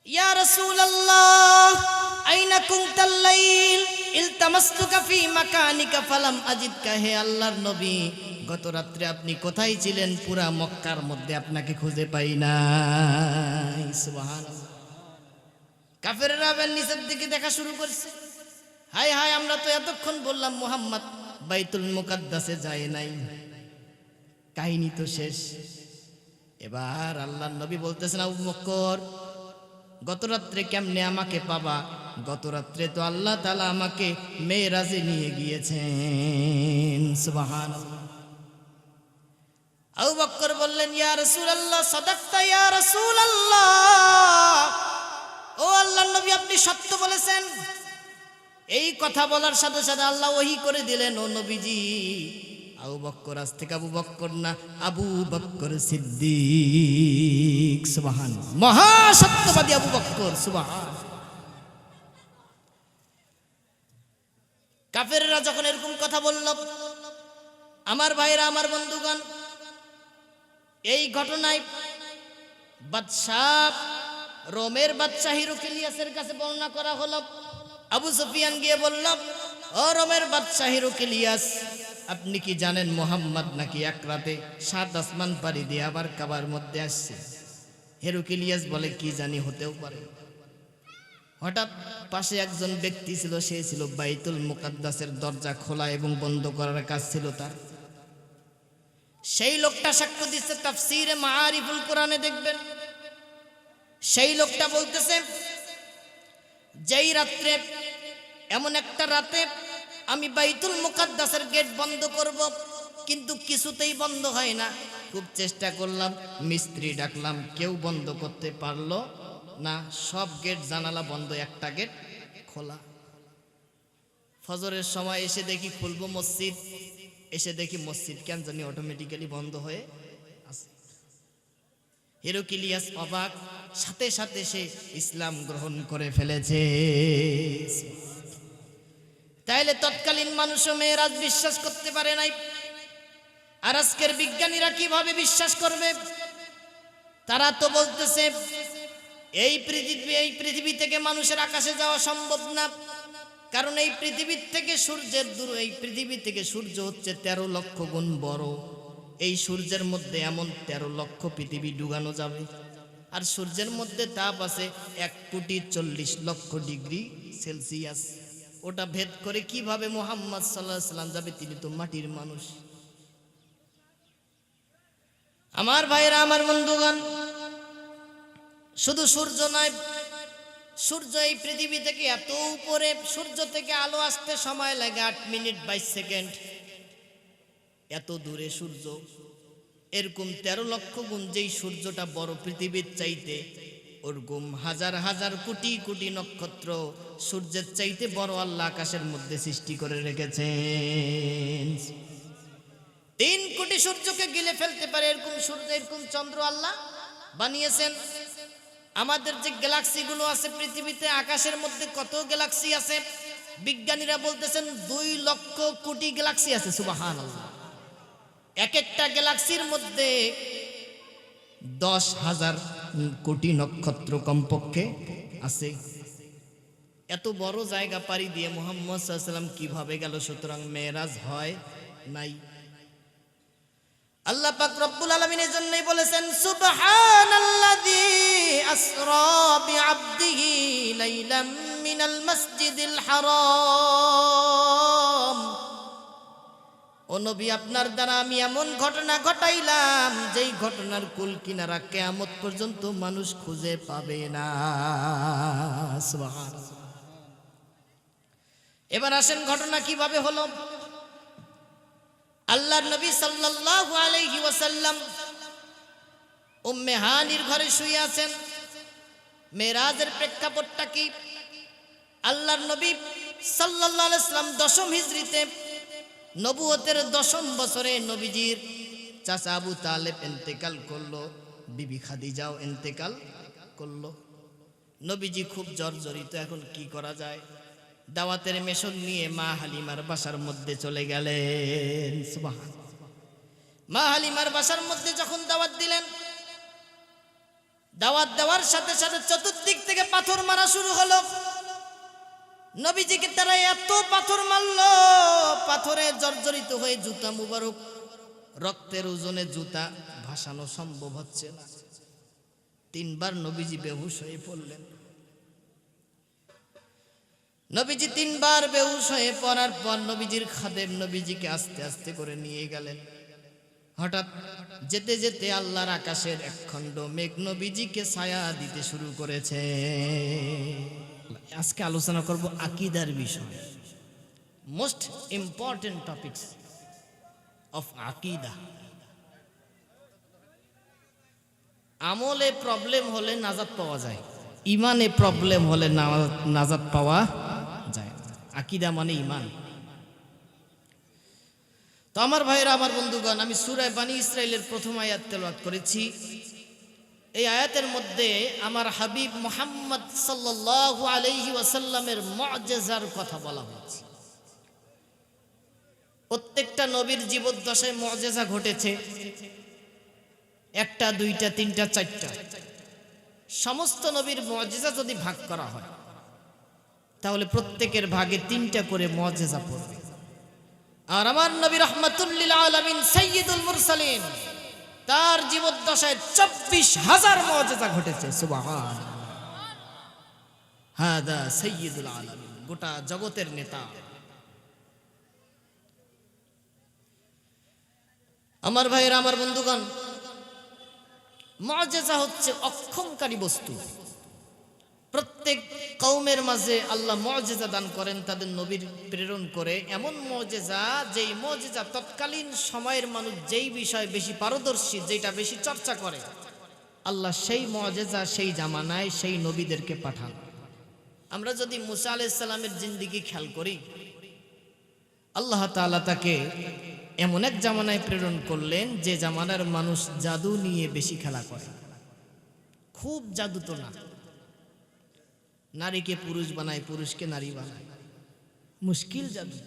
ইয়া রাসূলুল্লাহ আইনা কুনতাল লাইল ইলতামাসতুকা ফি মাকানিকা ফালাম আজিদকা। হে আল্লাহর নবী, গত রাত্রে আপনি কোথায় ছিলেন? পুরা মক্কার মধ্যে আপনাকে খুঁজে পাই নাই। সুবহানাল্লাহ। কাফেররা আবার নিচের দিকে দেখা শুরু করছে। হায় হায়, আমরা তো এতক্ষণ বললাম মুহাম্মদ বাইতুল মুকাদ্দাসে যায় নাই, কাহিনী তো শেষ। এবার আল্লাহর নবী বলতেছেন, আবু বকর, গত রাত্রে কেমনে আমাকে পাবা? গত রাত্রে তো আল্লাহ তাআলা আমাকে মেরাজে নিয়ে গিয়েছেন। সুবহানাল্লাহ। আবু বকর বললেন, ইয়া রাসূলুল্লাহ সাদাকতা ইয়া রাসূলুল্লাহ, ও আল্লাহর নবী আপনি সত্য বলেছেন। এই কথা বলার সাথে সাথে আল্লাহ ওহী করে দিলেন, ও নবীজি, আবু বকর আজ থেকে আবু বকর না, আবু বকর সিদ্দিক। সুবহানাল্লাহ। মহা সত্যবাদী আবু বকর। সুবহানাল্লাহ। কাফেররা যখন এরকম কথা বলল, আমার ভাইরা, আমার বন্ধুগণ, এই ঘটনায় বাদশাহ, রোমের বাদশাহ হিরোকিলিয়াসের কাছে বর্ণনা করা হলো। আবু সুফিয়ান গিয়ে বলল, ও রোমের বাদশাহ হিরোকিলিয়াস, আপনি কি জানেন মুহাম্মদ নাকি এক রাতে 7 আসমান পাড়ি দিয়ে আবার কাবার মধ্যে আসছে? হিরোকিলিয়াস বলে, কি জানি, হতেও পারে। হঠাৎ পাশে একজন ব্যক্তি ছিল, সে ছিল বাইতুল মুকাদ্দাসের দরজা খোলা এবং বন্ধ করার কাজ ছিল তার। সেই লোকটা সাক্ষ্য দিচ্ছে, তাফসীরে মাআরিফুল কোরআনে দেখবেন। সেই লোকটা বলতেছে, যেই রাত্রে, এমন একটা রাতে আমি বাইতুল মুকাদ্দাসের গেট বন্ধ করব, কিন্তু কিছুতেই বন্ধ হয় না। খুব চেষ্টা করলাম, মিস্ত্রি ডাকলাম, কেউ বন্ধ করতে পারলো না। সব গেট জানালা বন্ধ, একটা গেট খোলা। ফজরের সময় এসে দেখি খুলবো মসজিদ, এসে দেখি মসজিদ কেন জানি অটোমেটিক্যালি বন্ধ হয়ে আছে। হিরোকিলিয়াস অবাক, সাথে সাথে সে ইসলাম গ্রহণ করে ফেলেছে। তাইলে তৎকালীন মানুষও মেয়েরাজ বিশ্বাস করতে পারে নাই, আর আজকের বিজ্ঞানীরা কিভাবে বিশ্বাস করবে? তারা তো বলতেছে এই পৃথিবী থেকে মানুষের আকাশে যাওয়া সম্ভব না, কারণ এই পৃথিবীর থেকে সূর্যের দূর, এই পৃথিবী থেকে সূর্য হচ্ছে 13 লক্ষ গুণ বড়। এই সূর্যের মধ্যে এমন 13 লক্ষ পৃথিবী ডুবানো যাবে, আর সূর্যের মধ্যে তাপ আছে 1,40,00,000 ডিগ্রি সেলসিয়াস। ওটা ভেদ করে কিভাবে মুহাম্মদ সাল্লাল্লাহু আলাইহি সাল্লাম যাবে? তিনি তো মাটির মানুষ। আমার ভাইরা, আমার বন্ধুগণ, শুধু সূর্য নয়, সূর্য এই পৃথিবী থেকে এত উপরে, সূর্য থেকে আলো আসতে সময় লাগে 8 মিনিট 22 সেকেন্ড। এত দূরে সূর্য, এরকম 13 লক্ষ গুণ যেই সূর্যটা বড় পৃথিবীর চাইতে, ওরকম হাজার হাজার কোটি কোটি নক্ষত্র সূর্যের চাইতে বড় আল্লাহ আকাশের মধ্যে সৃষ্টি করে রেখেছেন। 3 কোটি সূর্যকে গিলে ফেলতে পারে এরকম সূর্য, এরকম চন্দ্র আল্লাহ বানিয়েছেন। আমাদের যে গ্যালাক্সিগুলো আছে পৃথিবীতে, আকাশের মধ্যে কত গ্যালাক্সি আছে? বিজ্ঞানীরা বলতেছেন 2 লক্ষ কোটি গ্যালাক্সি আছে। সুবহানাল্লাহ। এক একটা গ্যালাক্সির মধ্যে 10,000 কোটি নক্ষত্র কমপক্ষে আছে। এত বড় জায়গা পাড়ি দিয়ে মুহাম্মদ সাল্লাল্লাহু আলাইহি ওয়াসাল্লাম কিভাবে গেল? সুতরাং মেরাজ হয় নাই। আল্লাহ পাক রব্বুল আলামিন এই জন্যই বলেছেন, সুবহানাল্লাযী আসরা বিআবদিহি লাইলাম মিনাল মাসজিদিল হারাম। ও নবী, আপনার দ্বারা আমি এমন ঘটনা ঘটাইলাম যেই ঘটনার কুল কিনারা কিয়ামত পর্যন্ত মানুষ খুঁজে পাবে না। সুবহানাল্লাহ। এবার আসেন ঘটনা কিভাবে হলো। আল্লাহর নবী সাল্লাল্লাহু আলাইহি ওয়াসাল্লাম উম্মে হানির ঘরে শুয়ে আছেন। মেরাজের প্রেক্ষাপটটা কি? আল্লাহর নবী সাল্লাল্লাহু আলাইহি ওয়াসাল্লাম 10ম হিজরিতে, নবুয়তের 10ম বছরে নবীজির চাচা আবু তালেব ইন্তেকাল করলো, বিবি খাদিজাও ইন্তেকাল করলো। নবীজি খুব জর্জরিত, এখন কি করা যায়? দাওয়াতের মেশন নিয়ে মা হালিমার বাসার মধ্যে চলে গেলেন। সুবহানাল্লাহ। মা হালিমার বাসার মধ্যে যখন দাওয়াত দিলেন, দাওয়াত দেওয়ার সাথে সাথে চতুর্দিক থেকে পাথর মারা শুরু হলো। নবীজিকে তারা এত পাথর মারলো, পাথরে জর্জরিত হয়ে জুতা মুবারক, রক্তের ওজনে জুতা ভাসানো সম্ভব হচ্ছে না। 3 বার নবীজি বেহুশ হয়ে পড়লেন। নবীজি 3 বার বেহুশ হয়ে পড়ার পর নবীজির খাদেম নবীজিকে আস্তে আস্তে করে নিয়ে গেলেন। হঠাৎ যেতে যেতে আল্লাহর আকাশের একখণ্ড মেঘ নবীজিকে ছায়া দিতে শুরু করেছে। আজকে আলোচনা করব আকীদার বিষয়, মোস্ট ইম্পর্টেন্ট টপিকস অফ আকীদা। আমলে প্রবলেম হলে নাজাত পাওয়া যায়, ইমানে প্রবলেম হলে নাজাত পাওয়া যায়। আকীদা মানে ইমান। তো আমার ভাইরা, আমার বন্ধুগণ, আমি সূরা বানী ইসরাইলের প্রথম আয়াত তেলাওয়াত করেছি। এই আয়াতের মধ্যে আমার হাবিব মুহাম্মদ সাল্লাল্লাহু আলাইহি ওয়াসাল্লামের মুআজিজার কথা বলা হয়েছে। প্রত্যেকটা নবীর জীবদ্দশায় মুআজিজা ঘটেছে, 1টা 2টা 3টা 4টা। সমস্ত নবীর মুআজিজা যদি ভাগ করা হয় তাহলে প্রত্যেকের ভাগে 3টা করে মুআজিজা পড়বে। আর আমার নবী রাহমাতুল লিল আলামিন সাইয়্যিদুল মুরসালিন, তার জীবদ্দশায় 24,000 মুআজিজা ঘটেছে। সুবহানাল্লাহ। হাদা সাইয়্যিদুল আলামিন, গোটা জগতের নেতা। আমার ভাইয়েরা, আমার বন্ধুগণ, মুআজিজা হচ্ছে অক্ষমকারী বস্তু। প্রত্যেক কওমের মাঝে আল্লাহ মুআজিজা দান করেন, তাদের নবীর প্রেরণ করে। এমন মুআজিজা, যেই মুআজিজা তৎকালীন সময়ের মানুষ যেই বিষয়ে বেশি পারদর্শী, যেটা বেশি চর্চা করে, আল্লাহ সেই মুআজিজা সেই জামানায় সেই নবীদেরকে পাঠান। আমরা যদি মুসা আলাইহিস সালামের জিন্দেগি খেয়াল করি, আল্লাহ তাআলা তাকে এমন এক জামানায় প্রেরণ করলেন যে জামানার মানুষ জাদু নিয়ে বেশি খেলা করে। খুব জাদু তো না, নারীকে পুরুষ বানায়, পুরুষকে নারী বানায়, মুশকিল জাদু।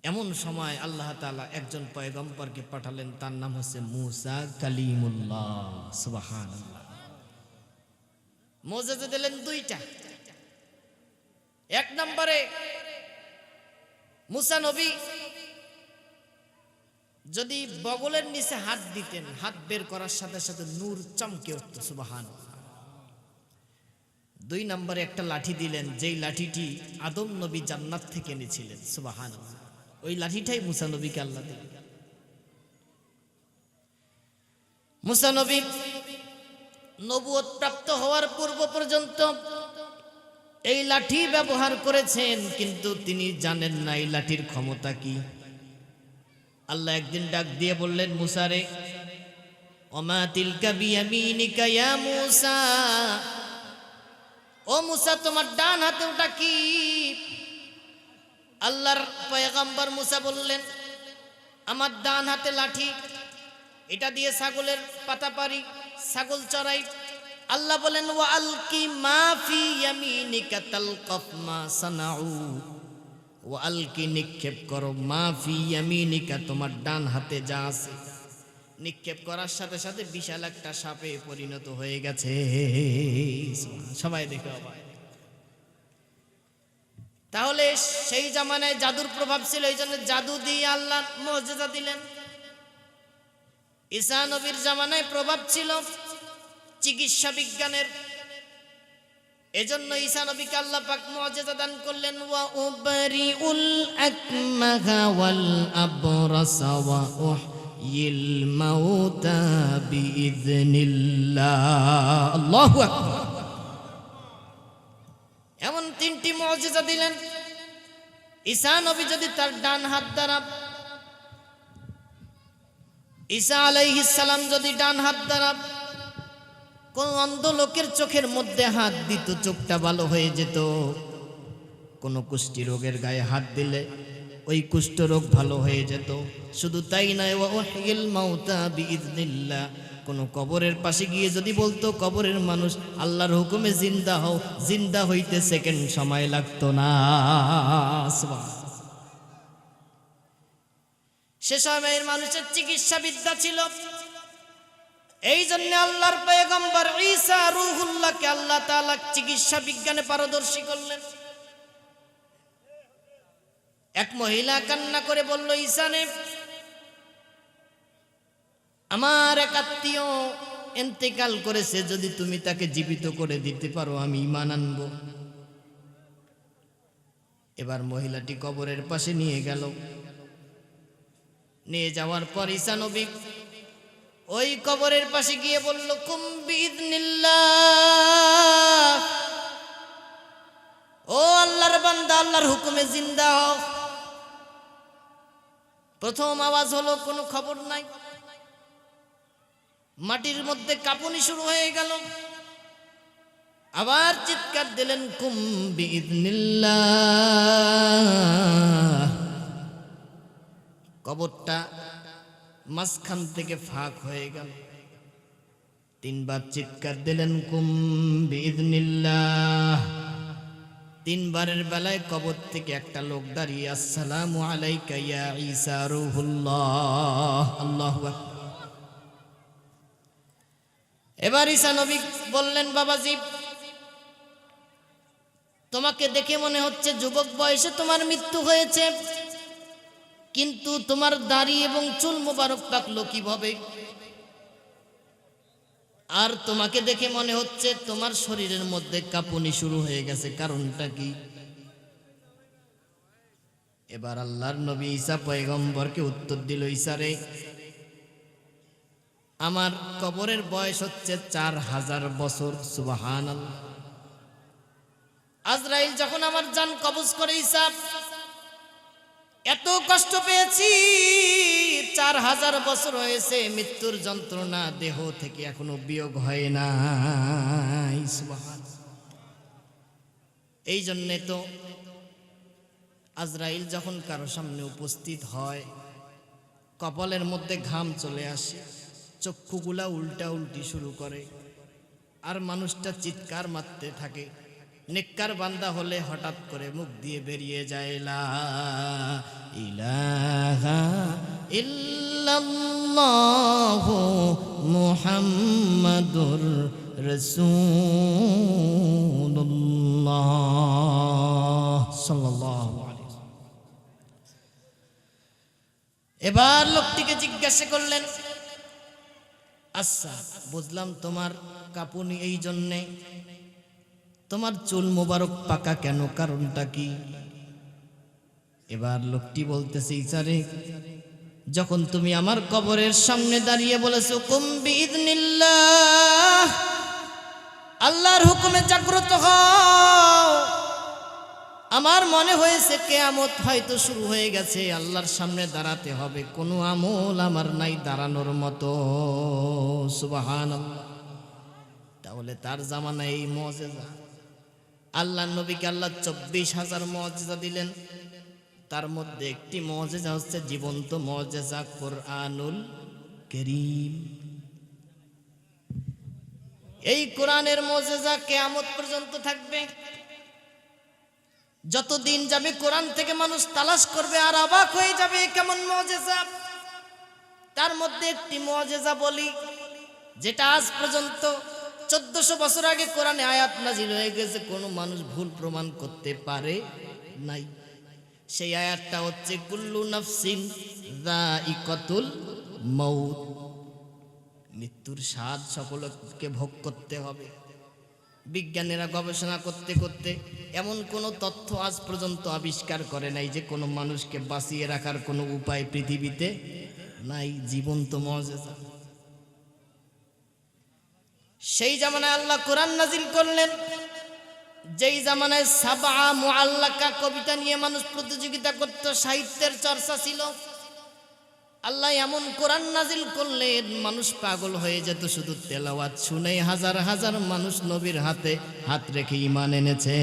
এমন সময় আল্লাহ তাআলা একজন পয়গম্বরকে পাঠালেন, তার নাম হচ্ছে মুসা কালিমুল্লাহ। সুবহানাল্লাহ। মুআজিজা দিলেন 2টা। 1 নম্বরে মুসা নবী যদি বগলের নিচে হাত দিতেন, হাত বের করার সাথে সাথে নূর চমকে উঠত। সুবহানাল্লাহ। 2 নম্বরে একটা লাঠি দিলেন, যেই লাঠিটি আদম নবী জান্নাত থেকে এনেছিলেন। সুবহানাল্লাহ। ওই লাঠিটাই মুসা নবীকে আল্লাহ দিলেন। মুসা নবী নবুয়ত প্রাপ্ত হওয়ার পূর্ব পর্যন্ত এই লাঠি ব্যবহার করেছেন, কিন্তু তিনি জানেন না এই লাঠির ক্ষমতা কি। আল্লাহ একদিন ডাক দিয়ে বললেন, মুসা রে, ওমা তিলকা বিয়ামিনিকা ইয়া মুসা, ও মুসা তোমার ডান হাতে ওটা কি? আল্লাহর পয়গম্বর মুসা বললেন, আমার ডান হাতে লাঠি, এটা দিয়ে ছাগলের পাতা পারি, ছাগল চড়াই। আল্লাহ বলেন, ওয়া আলকি মা ফি ইয়ামিনিকা তালকাফ মা সানাউ, ওয়া আলকি নিক্ষেপ করো, মা ফি ইয়ামিনিকা তোমার ডান হাতে যা আছে। নিক্ষেপ করার সাথে সাথে বিশাল একটা সাপে পরিণত হয়ে গেছে। সবাই দেখে অবাক। তাহলে সেই জামানায় জাদুর প্রভাব ছিল, এই জন্য জাদু দিয়ে আল্লাহ মুআজিজা দিলেন। ঈসা নবীর জামানায় প্রভাব ছিল চিকিৎসা বিজ্ঞানের, এজন্য ঈসা নবীকে আল্লাহ পাক মুআজিজা দান করলেন। ওয়া উবরিউল আকমাহা ওয়াল আবরাসা ওয়া উহয়িল মাউতা বিইذনিল্লাহ। আল্লাহু আকবার। এমন 3টি মুআজিজা দিলেন। ঈসা নবী যদি তার ডান হাত দ্বারা, ঈসা আলাইহিস সালাম যদি ডান হাত দ্বারা কোন অন্ধ লোকের চোখের মধ্যে হাত দিত, চোখটা ভালো হয়ে যেত। কোন কুষ্ঠি রোগের গায়ে হাত দিলে ওই কুষ্ঠ রোগ ভালো হয়ে যেত। শুধু তাই নয়, ওয়া উহয়িল মাউতা বিইذনিল্লাহ, কোন কবরের পাশে গিয়ে যদি বলতো, কবরের মানুষ আল্লাহর হুকুমে জিন্দা হও, জিন্দা হইতে সেকেন্ড সময় লাগতো না। সে সময়ের মানুষের চিকিৎসা বিদ্যা ছিল। এই জন্য আল্লাহর পয়গম্বর ঈসা রূহুল্লাহকে আল্লাহ তাআলা চিকিৎসা বিজ্ঞানে পারদর্শী করলেন। এক মহিলা কান্না করে বলল, ঈসা নে, আমার এক আত্মীয় ইন্তেকাল করেছে, যদি তুমি তাকে জীবিত করে দিতে পারো আমি ঈমান আনব। এবার মহিলাটি কবরের পাশে নিয়ে গেল। নিয়ে যাওয়ার পর ঈসা নবী ওই কবরের পাশে গিয়ে বলল, কুম বিইذনিল্লাহ, ও আল্লাহর বান্দা, আল্লাহর হুকুমে জিন্দা হও। প্রথম আওয়াজ হলো, কোনো খবর নাই। মাটির মধ্যে কাঁপুনি শুরু হয়ে গেল। আবার চিৎকার দিলেন, কুম বিইذনিল্লাহ। কবরটা মাঝখান থেকে ফাঁক হয়ে গেল। তিনবার চিৎকার দিলেন, কুম বিইذনিল্লাহ। তিনবারের বেলায় কবর থেকে একটা লোক দাঁড়িয়ে, আসসালামু আলাইকা ইয়া ঈসা রূহুল্লাহ। আল্লাহু আকবার। এবার ঈসা নবী বললেন, বাবাজি, তোমাকে দেখে মনে হচ্ছে যুবক বয়সে তোমার মৃত্যু হয়েছে, কিন্তু তোমার দাড়ি এবং চুল মোবারক পাকলো কিভাবে? আর তোমাকে দেখে মনে হচ্ছে তোমার শরীরের মধ্যে কাঁপুনি শুরু হয়ে গেছে, কারণটা কি? এবার আল্লাহর নবী ঈসা পয়গম্বরকে উত্তর দিল, ঈসা রে, আমার কবরের বয়স হচ্ছে 4000 বছর। সুবহানাল্লাহ। আজরাইল যখন আমার জান কবজ করে, ঈসা এত কষ্ট পেয়েছি, 4000 বছর হয়েছে, মৃত্যুর যন্ত্রণা দেহ থেকে এখনো বিয়োগ হয় নাই। সুবহানাল্লাহ। এই জন্যে তো আজরাইল যখন কারো সামনে উপস্থিত হয়, কপালের মধ্যে ঘাম চলে আসে, চক্ষুগুলা উল্টা উল্টি শুরু করে, আর মানুষটা চিৎকার মারতে থাকে। নেককার বান্দা হলে হঠাৎ করে মুখ দিয়ে বেরিয়ে যায়, লা ইলাহা ইল্লাল্লাহু মুহাম্মাদুর রাসূলুল্লাহ সাল্লাল্লাহু আলাইহি ওয়াসাল্লাম। এবার লোকটিকে জিজ্ঞাসা করলেন, আচ্ছা বুঝলাম তোমার কাঁপুনি এই জন্যে, তোমার চুল মোবারক পাকা কেন, কারণটা কি? এবার লোকটি বলতেছে, ঈসা রে, যখন তুমি আমার কবরের সামনে দাঁড়িয়ে বলেছো কুম বিইذনিল্লাহ, আল্লাহর হুকুমে জাগ্রত হও, আমার মনে হয়েছে কিয়ামত হয়তো শুরু হয়ে গেছে, আল্লাহর সামনে দাঁড়াতে হবে, কোনো আমল আমার নাই দাঁড়ানোর মতো। সুবহানাল্লাহ। তাহলে তার জামানায় এই মুজিজা, আল্লাহর নবীকে আল্লাহ 24,000 মুজিজা দিলেন, তার মধ্যে একটি মুজিজা হচ্ছে জীবন্ত মুজিজা কোরআনুল কারীম। এই কোরআনের মুজিজা কিয়ামত পর্যন্ত থাকবে। যতদিন যাবে কোরআন থেকে মানুষ তালাশ করবে আর অবাক হয়ে যাবে কেমন মুজিজা। তার মধ্যে একটি মুজিজা বলি, যেটা আজ পর্যন্ত 1400 বছর আগে কোরআনে আয়াত নাজিল হয়ে গেছে, কোনো মানুষ ভুল প্রমাণ করতে পারে নাই। সেই আয়াতটা হচ্ছে কুল্লু নাফসিন যায়িকাতুল মাউত, মৃত্যুর স্বাদ সকলকে ভোগ করতে হবে। বিজ্ঞানীরা গবেষণা করতে করতে এমন কোনো তথ্য আজ পর্যন্ত আবিষ্কার করে নাই যে কোনো মানুষকে বাঁচিয়ে রাখার কোনো উপায় পৃথিবীতে নাই। জীবন্ত মুজিজা। সেই জামানায় আল্লাহ কোরআন নাজিল করলেন, যেই জামানায় সাবা মুআল্লাকা কবিতা নিয়ে মানুষ প্রতিযোগিতা করত, সাহিত্যের চর্চা ছিল, আল্লাহ এমন কোরআন নাজিল করলেন মানুষ পাগল হয়ে যেত শুধু তেলাওয়াত শুনে। হাজার হাজার মানুষ নবীর হাতে হাত রেখে ঈমান এনেছে।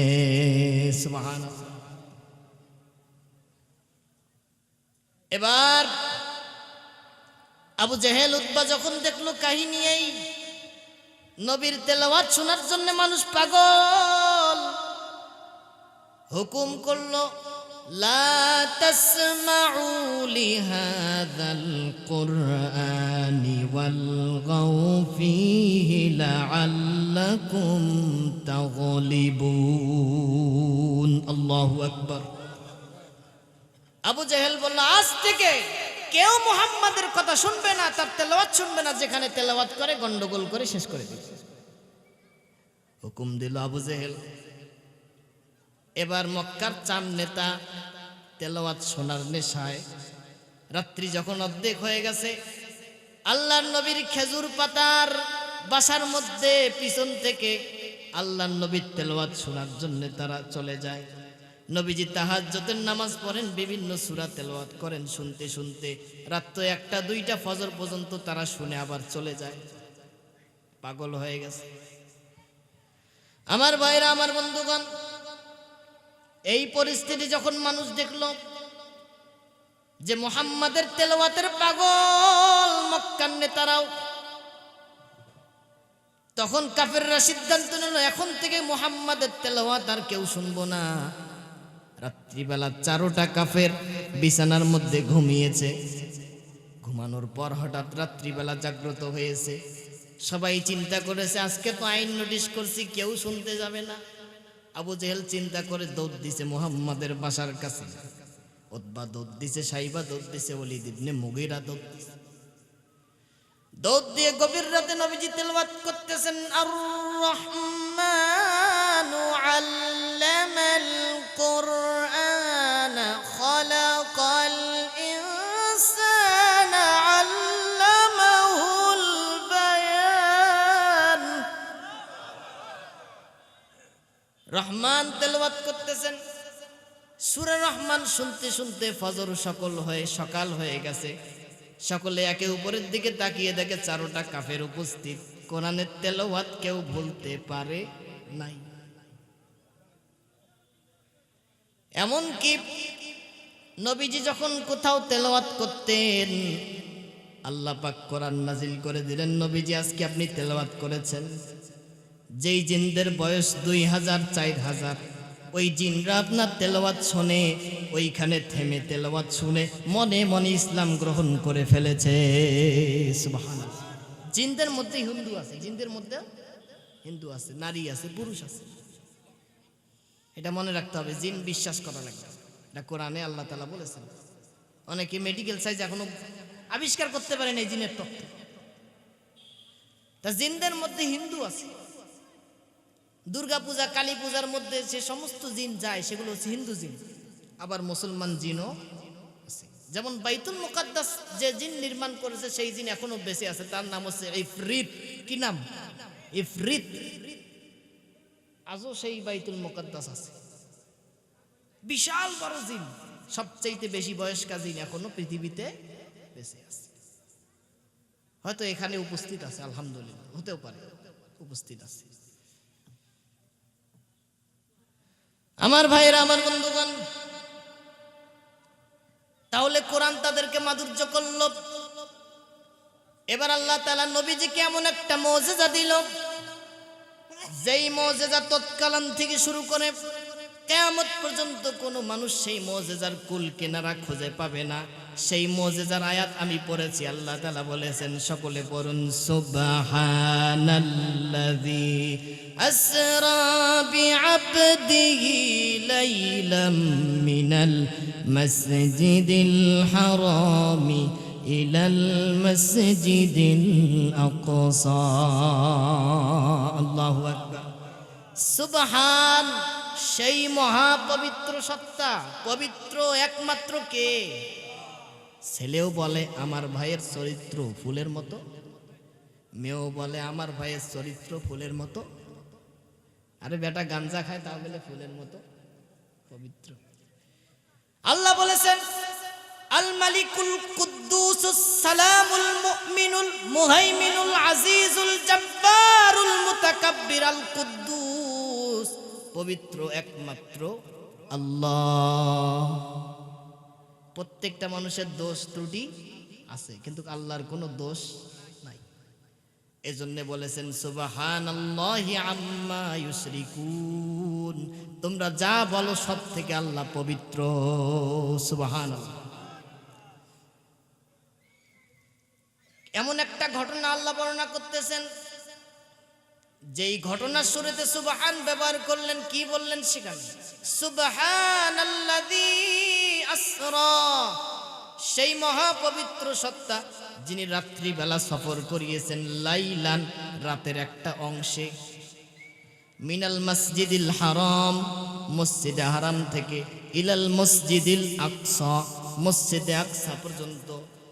সুবহানাল্লাহ। এবার আবু জেহেল উতবা যখন দেখলো কাহিনী এই, নবীর তেলাওয়াত শোনার জন্য মানুষ পাগল, হুকুম করলো লা তাসমাউ লিহাযাল কুরআনি ওয়ালগাউ ফীহি লাআল্লাকুম তাগলিবুন। আল্লাহু আকবার। আবু জেহেল বলল, আজ থেকে কেউ মুহাম্মাদের কথা শুনবে না, তার তেলাওয়াত শুনবে না, যেখানে তেলাওয়াত করে গন্ডগোল করে শেষ করে দিবে। হুকুম দিল আবু জেহেল। এবার মক্কার চার নেতা তেলাওয়াত শোনার নেশায় রাত্রি যখন অর্ধেক হয়ে গেছে, আল্লাহর নবীর খেজুর পাতার বাসার মধ্যে পিছন থেকে আল্লাহর নবীর তেলাওয়াত শোনার জন্য তারা চলে যায়। নবীজি তাহাজ্জুদের নামাজ পড়েন, বিভিন্ন সূরা তেলাওয়াত করেন, শুনতে শুনতে রাত 1টা 2টা ফজর পর্যন্ত তারা শুনে আবার চলে যায়। পাগল হয়ে গেছে। আমার ভাইরা, আমার বন্ধুগণ, এই পরিস্থিতি যখন মানুষ দেখল যে মুহাম্মাদের তেলাওয়াতের পাগল মক্কার নেতারাও, তখন কাফেররা সিদ্ধান্ত নিল এখন থেকে মুহাম্মাদের তেলাওয়াত আর কেউ শুনবো না। রাত্রিবেলা 4টা কাফের বিছানার মধ্যে ঘুমিয়েছে। ঘুমানোর পর হঠাৎ রাত্রিবেলা জাগ্রত হয়েছে। সবাই চিন্তা করেছে আজকে তো আইন নোটিশ করছি, কেউ শুনতে যাবে না। আবু জেহেল চিন্তা করে দৌড় দিছে মুহাম্মাদের বাসার কাছে। উতবা দৌড় দিছে, সাইবা দৌড় দিছে, ওলীদ ইবনে মুগীরা দৌড় দিছে। দৌড় দিয়ে গভীর রাতে নবীজি তেলাওয়াত করতেছেন, আর রহমানু আল্লামাল কুরআন খালাকাল ইনসানা আল্লামাহুল বায়ান। রহমান তেলাওয়াত করতেছেন। সূরা রহমান শুনতে শুনতে ফজর সকাল হয়ে গেছে। সকলে একে উপরের দিকে তাকিয়ে দেখে 4টা কাফের উপস্থিত। কোরআনের তেলাওয়াত কেউ ভুলতে পারে নাই। এমনকি নবীজি যখন কোথাও তেলাওয়াত করতেন, আল্লাহ পাক কোরআন নাজিল করে দিলেন, নবীজি আজকে আপনি তেলাওয়াত করেছেন, যেই জিনদের বয়স 2000 4000, ওই জিনরা আপনার তেলাওয়াত শুনে ওইখানে থেমে তেলাওয়াত শুনে মনে মনে ইসলাম গ্রহণ করে ফেলেছে। সুবহানাল্লাহ। জিনদের মধ্যে হিন্দু আছে, জিনদের মধ্যে হিন্দু আছে, নারী আছে, পুরুষ আছে। এটা মনে রাখতে হবে, জিন বিশ্বাস করা লাগবে। এটা কোরআনে আল্লাহ তাআলা বলেছেন। অনেকে মেডিকেল সায়েন্স এখনো আবিষ্কার করতে পারেন এই জিনের তত্ত্ব। তা জিনদের মধ্যে হিন্দু আছে। দুর্গা পূজা, কালী পূজার মধ্যে যে সমস্ত জিন যায় সেগুলো হচ্ছে হিন্দু জিন। আবার মুসলমান জিনও আছে। যেমন বাইতুল মুকাদ্দাস যে জিন নির্মাণ করেছে সেই জিন এখনো বেঁচে আছে, তার নাম হচ্ছে ইফরিত। কি নাম? ইফরিত। আজও সেই বাইতুল মুকাদ্দাস আছে। বিশাল বড় জিন, সবচেয়ে বেশি বয়স্কা জিন এখনো পৃথিবীতে বেঁচে আছে। হয়তো এখানে উপস্থিত আছে, আলহামদুলিল্লাহ, হতেও পারে উপস্থিত আছে। আমার ভাইরা, আমার বন্ধুগণ, তাহলে কোরআন তাদেরকে মাধুর্য করল। এবার আল্লাহ তাআলা নবীজিকে এমন একটা মুজিজা দিল, যেই মুজিজা তৎকালীন থেকে শুরু করে কিয়ামত পর্যন্ত কোনো মানুষ সেই মুজিজার কুল কিনারা খুঁজে পাবে না। সেই মুজিজার আয়াত আমি পড়েছি। আল্লাহ তাআলা বলেছেন, সকলে পড়ুন, সুবহানাল্লাযী আসরা বিআবদিহি লাইলাম মিনাল মাসজিদিল হারামি ইলাল মাসজিদিল আকসা। আল্লাহু আকবার। সুবহান, সেই মহাপবিত্র সত্তা, পবিত্র একমাত্র কে? ছেলেও বলে আমার ভাইয়ের চরিত্র ফুলের মতো, মেয়েও বলে আমার ভাইয়ের চরিত্র ফুলের মতো। আরে বেটা গাঞ্জা খায় তাও বলে ফুলের মতো পবিত্র। আল্লাহ বলেছেন, আল মালিকুল কুদ্দুসুস সালামুল মুমিনুল মুহাইমিনুল আজিজুল জব্বারুল মুতাকাব্বিরাল কুদ্দুস। পবিত্র একমাত্র আল্লাহ। প্রত্যেকটা মানুষের দোষ ত্রুটি আছে, কিন্তু আল্লাহর কোনো দোষ নাই। এজন্য বলেছেন সুবহানাল্লাহি আম্মা ইউশরিকুন। তোমরা যা বলো সব থেকে আল্লাহ পবিত্র। সুবহানাল্লাহ। এমন একটা ঘটনা আল্লাহ বর্ণনা করতেছেন, যেই ঘটনার শুরুতে সুবহান ব্যবহার করলেন, কি বললেন সেখানে? সুবহানাল্লাযী আসরা, সেই মহাপবিত্র সত্তা যিনি রাত্রিবেলা সফর করিয়েছেন, লাইলান, রাতের একটা অংশে, মিনাল মসজিদিল হারাম, মসজিদে হারাম থেকে, ইলাল মসজিদিল আকসা, মসজিদে আকসা পর্যন্ত।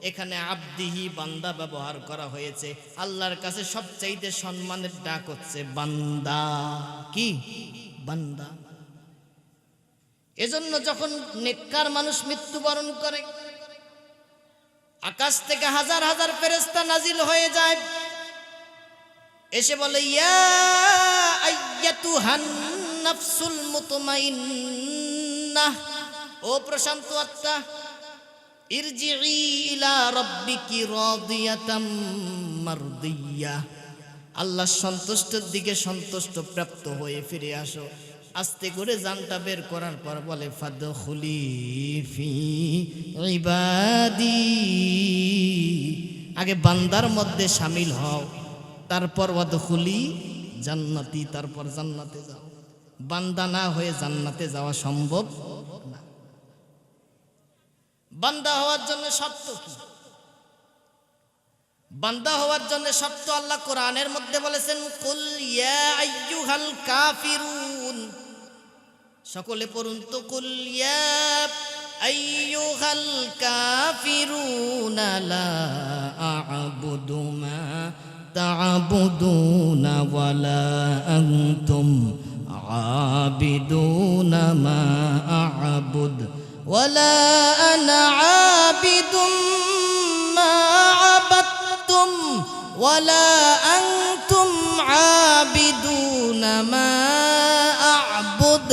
এখানে আবদিহি, বান্দা ব্যবহার করা হয়েছে। আল্লাহর কাছে সবচাইতে সম্মানের ডাক হচ্ছে বান্দা। কি? বান্দা। এজন্য যখন নেককার মানুষ মৃত্যুবরণ করে, আকাশ থেকে হাজার হাজার ফেরেশতা নাজিল হয়ে যায়, এসে বলে, ইয়া আইয়াতুহান নাফসুল মুতমাইন্নাহ, ও প্রশান্ত আত্মা, ইরজিই ইলা রাব্বিকি রাদিয়াতাম মারদিয়া, আল্লাহর সন্তুষ্টের দিকে সন্তুষ্ট প্রাপ্ত হয়ে ফিরে আসো। আস্তে করে জানটা বের করার পর বলে, ফাদখুলি ফি ইবাদি, আগে বান্দার মধ্যে শামিল হও, তারপর ওয়াদখুলি জান্নাতি, তারপর জান্নাতে যাও। বান্দা না হয়ে জান্নাতে যাওয়া সম্ভব না। বান্দা হওয়ার জন্য শর্ত কি? বান্দা হওয়ার জন্য শর্ত আল্লাহ কোরআনের মধ্যে বলেছেন, কুল ইয়া আইয়ুহাল কাফিরুন, সকলে পড়ুন তো, কুল ইয়া আইয়ুহাল কাফিরুন লা আ'বুদু মা তা'বুদুনা ওয়ালা আনতুম আবিদুনা মা আ'বুদ ওয়ালা আনা আবিদুম মা আবাদতুম ওয়ালা আনতুম আবিদুনা মা আ'বুদ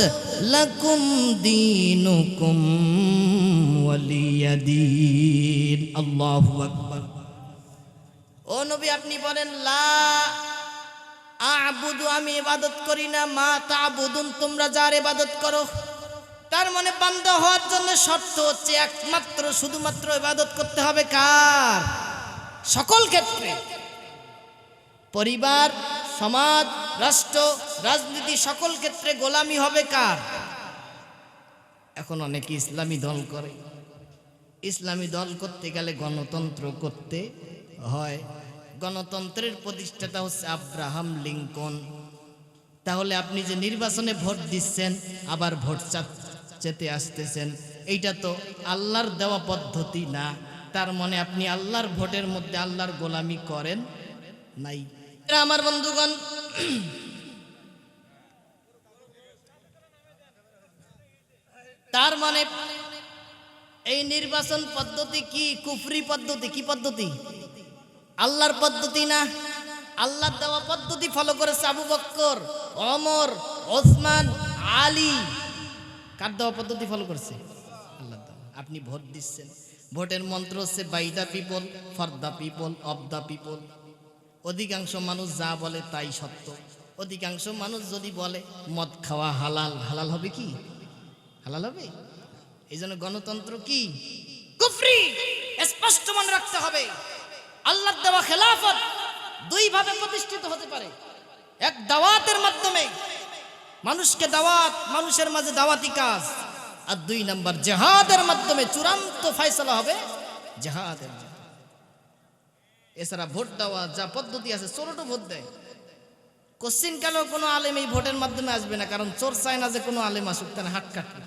লাকুম দীনুকুম ওয়ালিয়া দীন। আল্লাহু আকবার। ও নবী, আপনি বলেন, লা আ'বুদু, আমি ইবাদত করি না, মা তা'বুদুন, তোমরা যার ইবাদত করো। তার মানে বান্দা হওয়ার জন্য শর্ত হচ্ছে একমাত্র শুধুমাত্র ইবাদত করতে হবে কার? সকল ক্ষেত্রে, পরিবার, সমাজ, রাষ্ট্র, রাজনীতি, সকল ক্ষেত্রে গোলামি হবে কার? এখন অনেকে ইসলামী দল করে। ইসলামী দল করতে গেলে গণতন্ত্র করতে হয়। গণতন্ত্রের প্রতিষ্ঠাতা হচ্ছে আব্রাহাম লিঙ্কন। তাহলে আপনি যে নির্বাচনে ভোট দিচ্ছেন, আবার ভোট চেতে আসতেছেন, এইটা তো আল্লাহর দেওয়া পদ্ধতি না। তার মানে আপনি আল্লাহর ভোটের মধ্যে আল্লাহর গোলামি করেন নাই। আমার বন্ধুগণ, তার মানে এই নির্বাচন পদ্ধতি কি? কুফরি পদ্ধতি। কি পদ্ধতি? আল্লাহর পদ্ধতি না। আল্লাহর দেওয়া পদ্ধতি ফলো করেছে আবু বকর, ওমর, ওসমান, আলী। কার দেওয়া পদ্ধতি ফলো করেছে? আল্লাহর দেওয়া। আপনি ভোট দিচ্ছেন, ভোটের মন্ত্র হচ্ছে by the people, for the people, of the people. অধিকাংশ মানুষ যা বলে তাই সত্য। অধিকাংশ মানুষ যদি বলে মদ খাওয়া হালাল, হালাল হবে কি? হালাল হবে। এই জন্য গণতন্ত্র কি? কুফরি। স্পষ্ট মনে রাখতে হবে, আল্লাহর দেওয়া খেলাফত দুই ভাবে প্রতিষ্ঠিত হতে পারে। এক, দাওয়াতের মাধ্যমে, মানুষকে দাওয়াত, মানুষের মাঝে দাওয়াতি কাজ। আর দুই নাম্বার, জিহাদের মাধ্যমে চূড়ান্ত ফয়সালা হবে জিহাদের। এছাড়া ভোট দেওয়া যা পদ্ধতি আছে, চোরটো ভোট দেয়। কোশ্চিন কেন কোনো আলেম এই ভোটের মাধ্যমে আসবে না? কারণ চোর চায় না যে কোনো আলেম আসুক, তারা হাত কাটবে।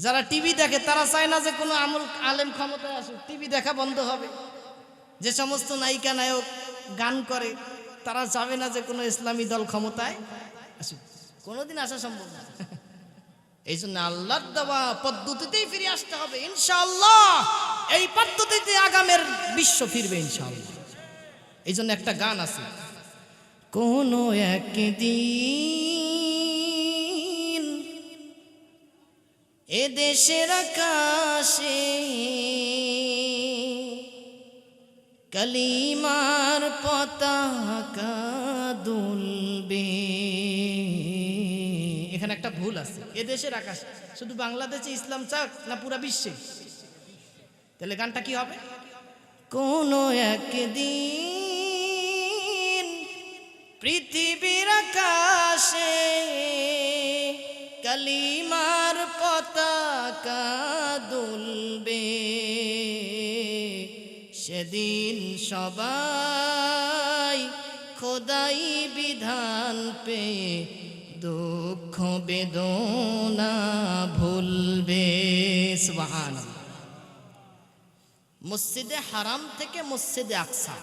যারা টিভি দেখে তারা চায় না যে কোনো আলেম ক্ষমতায় আসুক, টিভি দেখা বন্ধ হবে। যে সমস্ত নায়িকা নায়ক গান করে তারা চাবে না যে কোনো ইসলামী দল ক্ষমতায় আসুক, কোনোদিন আসা সম্ভব না। এই জন্য আল্লাহর দেওয়া পদ্ধতিতেই ফিরে আসতে হবে ইনশাআল্লাহ। এই পদ্ধতিতে আগামের বিশ্ব ফিরবে ইনশাআল্লাহ। এই জন্য একটা গান আছে, কোন একদিন এ দেশের আকাশে কালিমার পতাকা দুলবে, এখানে একটা ভুল আছে। এদেশের আকাশ শুধু বাংলাদেশে ইসলাম চাক না পুরা বিশ্বে? তাহলে গানটা কি হবে? কোন একদিন পৃথিবীর আকাশে কালিমার পতাকা দুলবে, সেদিন সবাই খোদাই বিধান পে দুঃখ বেদনা ভুলবে। সুবহানাল্লাহ। মসজিদে হারাম থেকে মসজিদে আকসা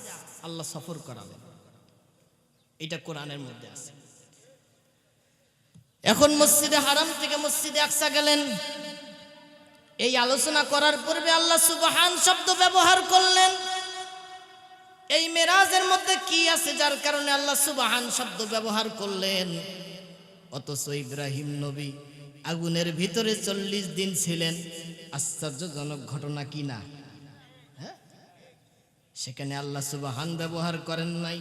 আল্লাহ সফর করাবেন, এটা কোরআনের মধ্যে আছে। এখন মসজিদে হারাম থেকে মসজিদে আকসা গেলেন, এই আলোচনা করার পূর্বে আল্লাহ সুবহান শব্দ ব্যবহার করলেন। এই মেরাজের মধ্যে কি আছে যার কারণে আল্লাহ সুবহান শব্দ ব্যবহার করলেন? অথচ ইব্রাহিম নবী আগুনের ভিতরে 40 দিন ছিলেন। আশ্চর্যজনক ঘটনা কি না? সেখানে আল্লাহ সুবহান ব্যবহার করেন নাই।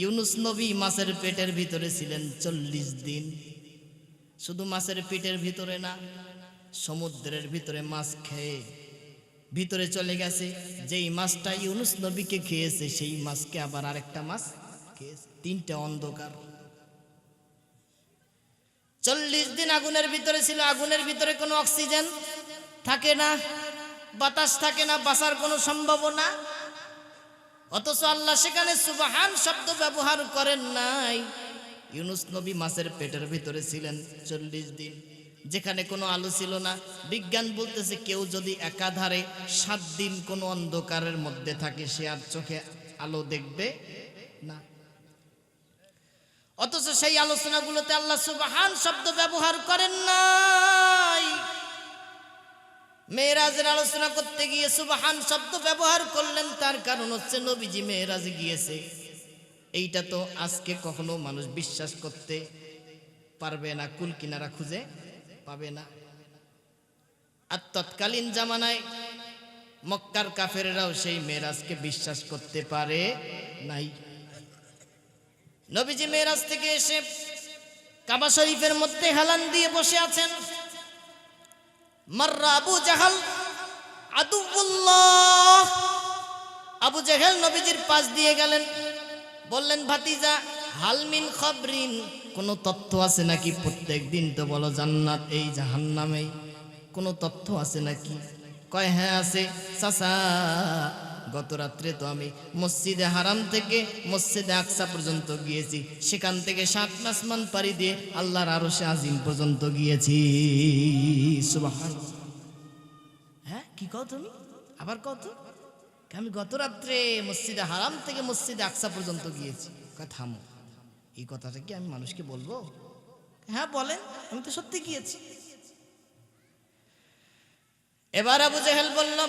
ইউনুস নবী মাছের পেটের ভিতরে ছিলেন 40 দিন। শুধু মাছের পেটের ভিতরে না, সমুদ্রের ভিতরে মাছ খেয়ে ভিতরে চলে গেছে। যেই মাছটা ইউনুস নবীকে খেয়েছে সেই মাছকে আবার আরেকটা মাছ খেয়েছে। 3টা অন্ধকার। 40 দিন আগুনের ভিতরে ছিল। আগুনের ভিতরে কোনো অক্সিজেন থাকে না, বাতাস থাকে না, বাঁচার কোনো সম্ভাবনা। অথচ আল্লাহ সেখানে সুবহান শব্দ ব্যবহার করেন নাই। ইউনুস নবী মাছের পেটের ভিতরে ছিলেন 40 দিন, যেখানে কোনো আলো ছিল না। বিজ্ঞান বলতেছে কেউ যদি একাধারে 7 দিন কোনো অন্ধকারের মধ্যে থাকে সে আর চোখে আলো দেখবে না। অথচ সেই আলোচনাগুলোতে আল্লাহ সুবহান শব্দ ব্যবহার করেন নাই। মেরাজের আলোচনা করতে গিয়ে সুবহান শব্দ ব্যবহার করলেন। তার কারণ হচ্ছে নবীজি মেরাজে গিয়েছে। এইটা তো আজকে কখনো মানুষ বিশ্বাস করতে পারবে না, কুল কিনারা খুঁজে পাবে না। আর তৎকালীন জামানায় মক্কার কাফেররাও সেই মেরাজকে বিশ্বাস করতে পারে নাই। নবীজি মেরাজ থেকে এসে কাবা শরীফের মধ্যে হেলান দিয়ে বসে আছেন। মাররা আবু জাহাল আদুউল্লাহ। আবু জাহেল নবীজির পাশ দিয়ে গেলেন, বললেন ভাতিজা হালমিন খবরিন, কোনো তথ্য আছে নাকি? প্রত্যেক দিন তো বলো জান্নাত এই জাহান্নামে, কোনো তথ্য আছে নাকি? কয় হ্যাঁ আছে চাচা, গত রাত্রে তো আমি মসজিদে হারাম থেকে মসজিদে আকসা পর্যন্ত গিয়েছি। সেখান থেকে 7 আসমান পাড়ি দিয়ে আল্লাহর আরশে আজিম পর্যন্ত গিয়েছি। সুবহানাল্লাহ। হ্যাঁ কি কও তুমি? আবার কত? আমি গত রাত্রে মসজিদে হারাম থেকে মসজিদে আকসা পর্যন্ত গিয়েছি। কয় থামো, এই কথাটা কি আমি মানুষকে বলবো? হ্যাঁ বলেন, আমি তো সত্যি গিয়েছি। এবার আবু জাহেল বলল,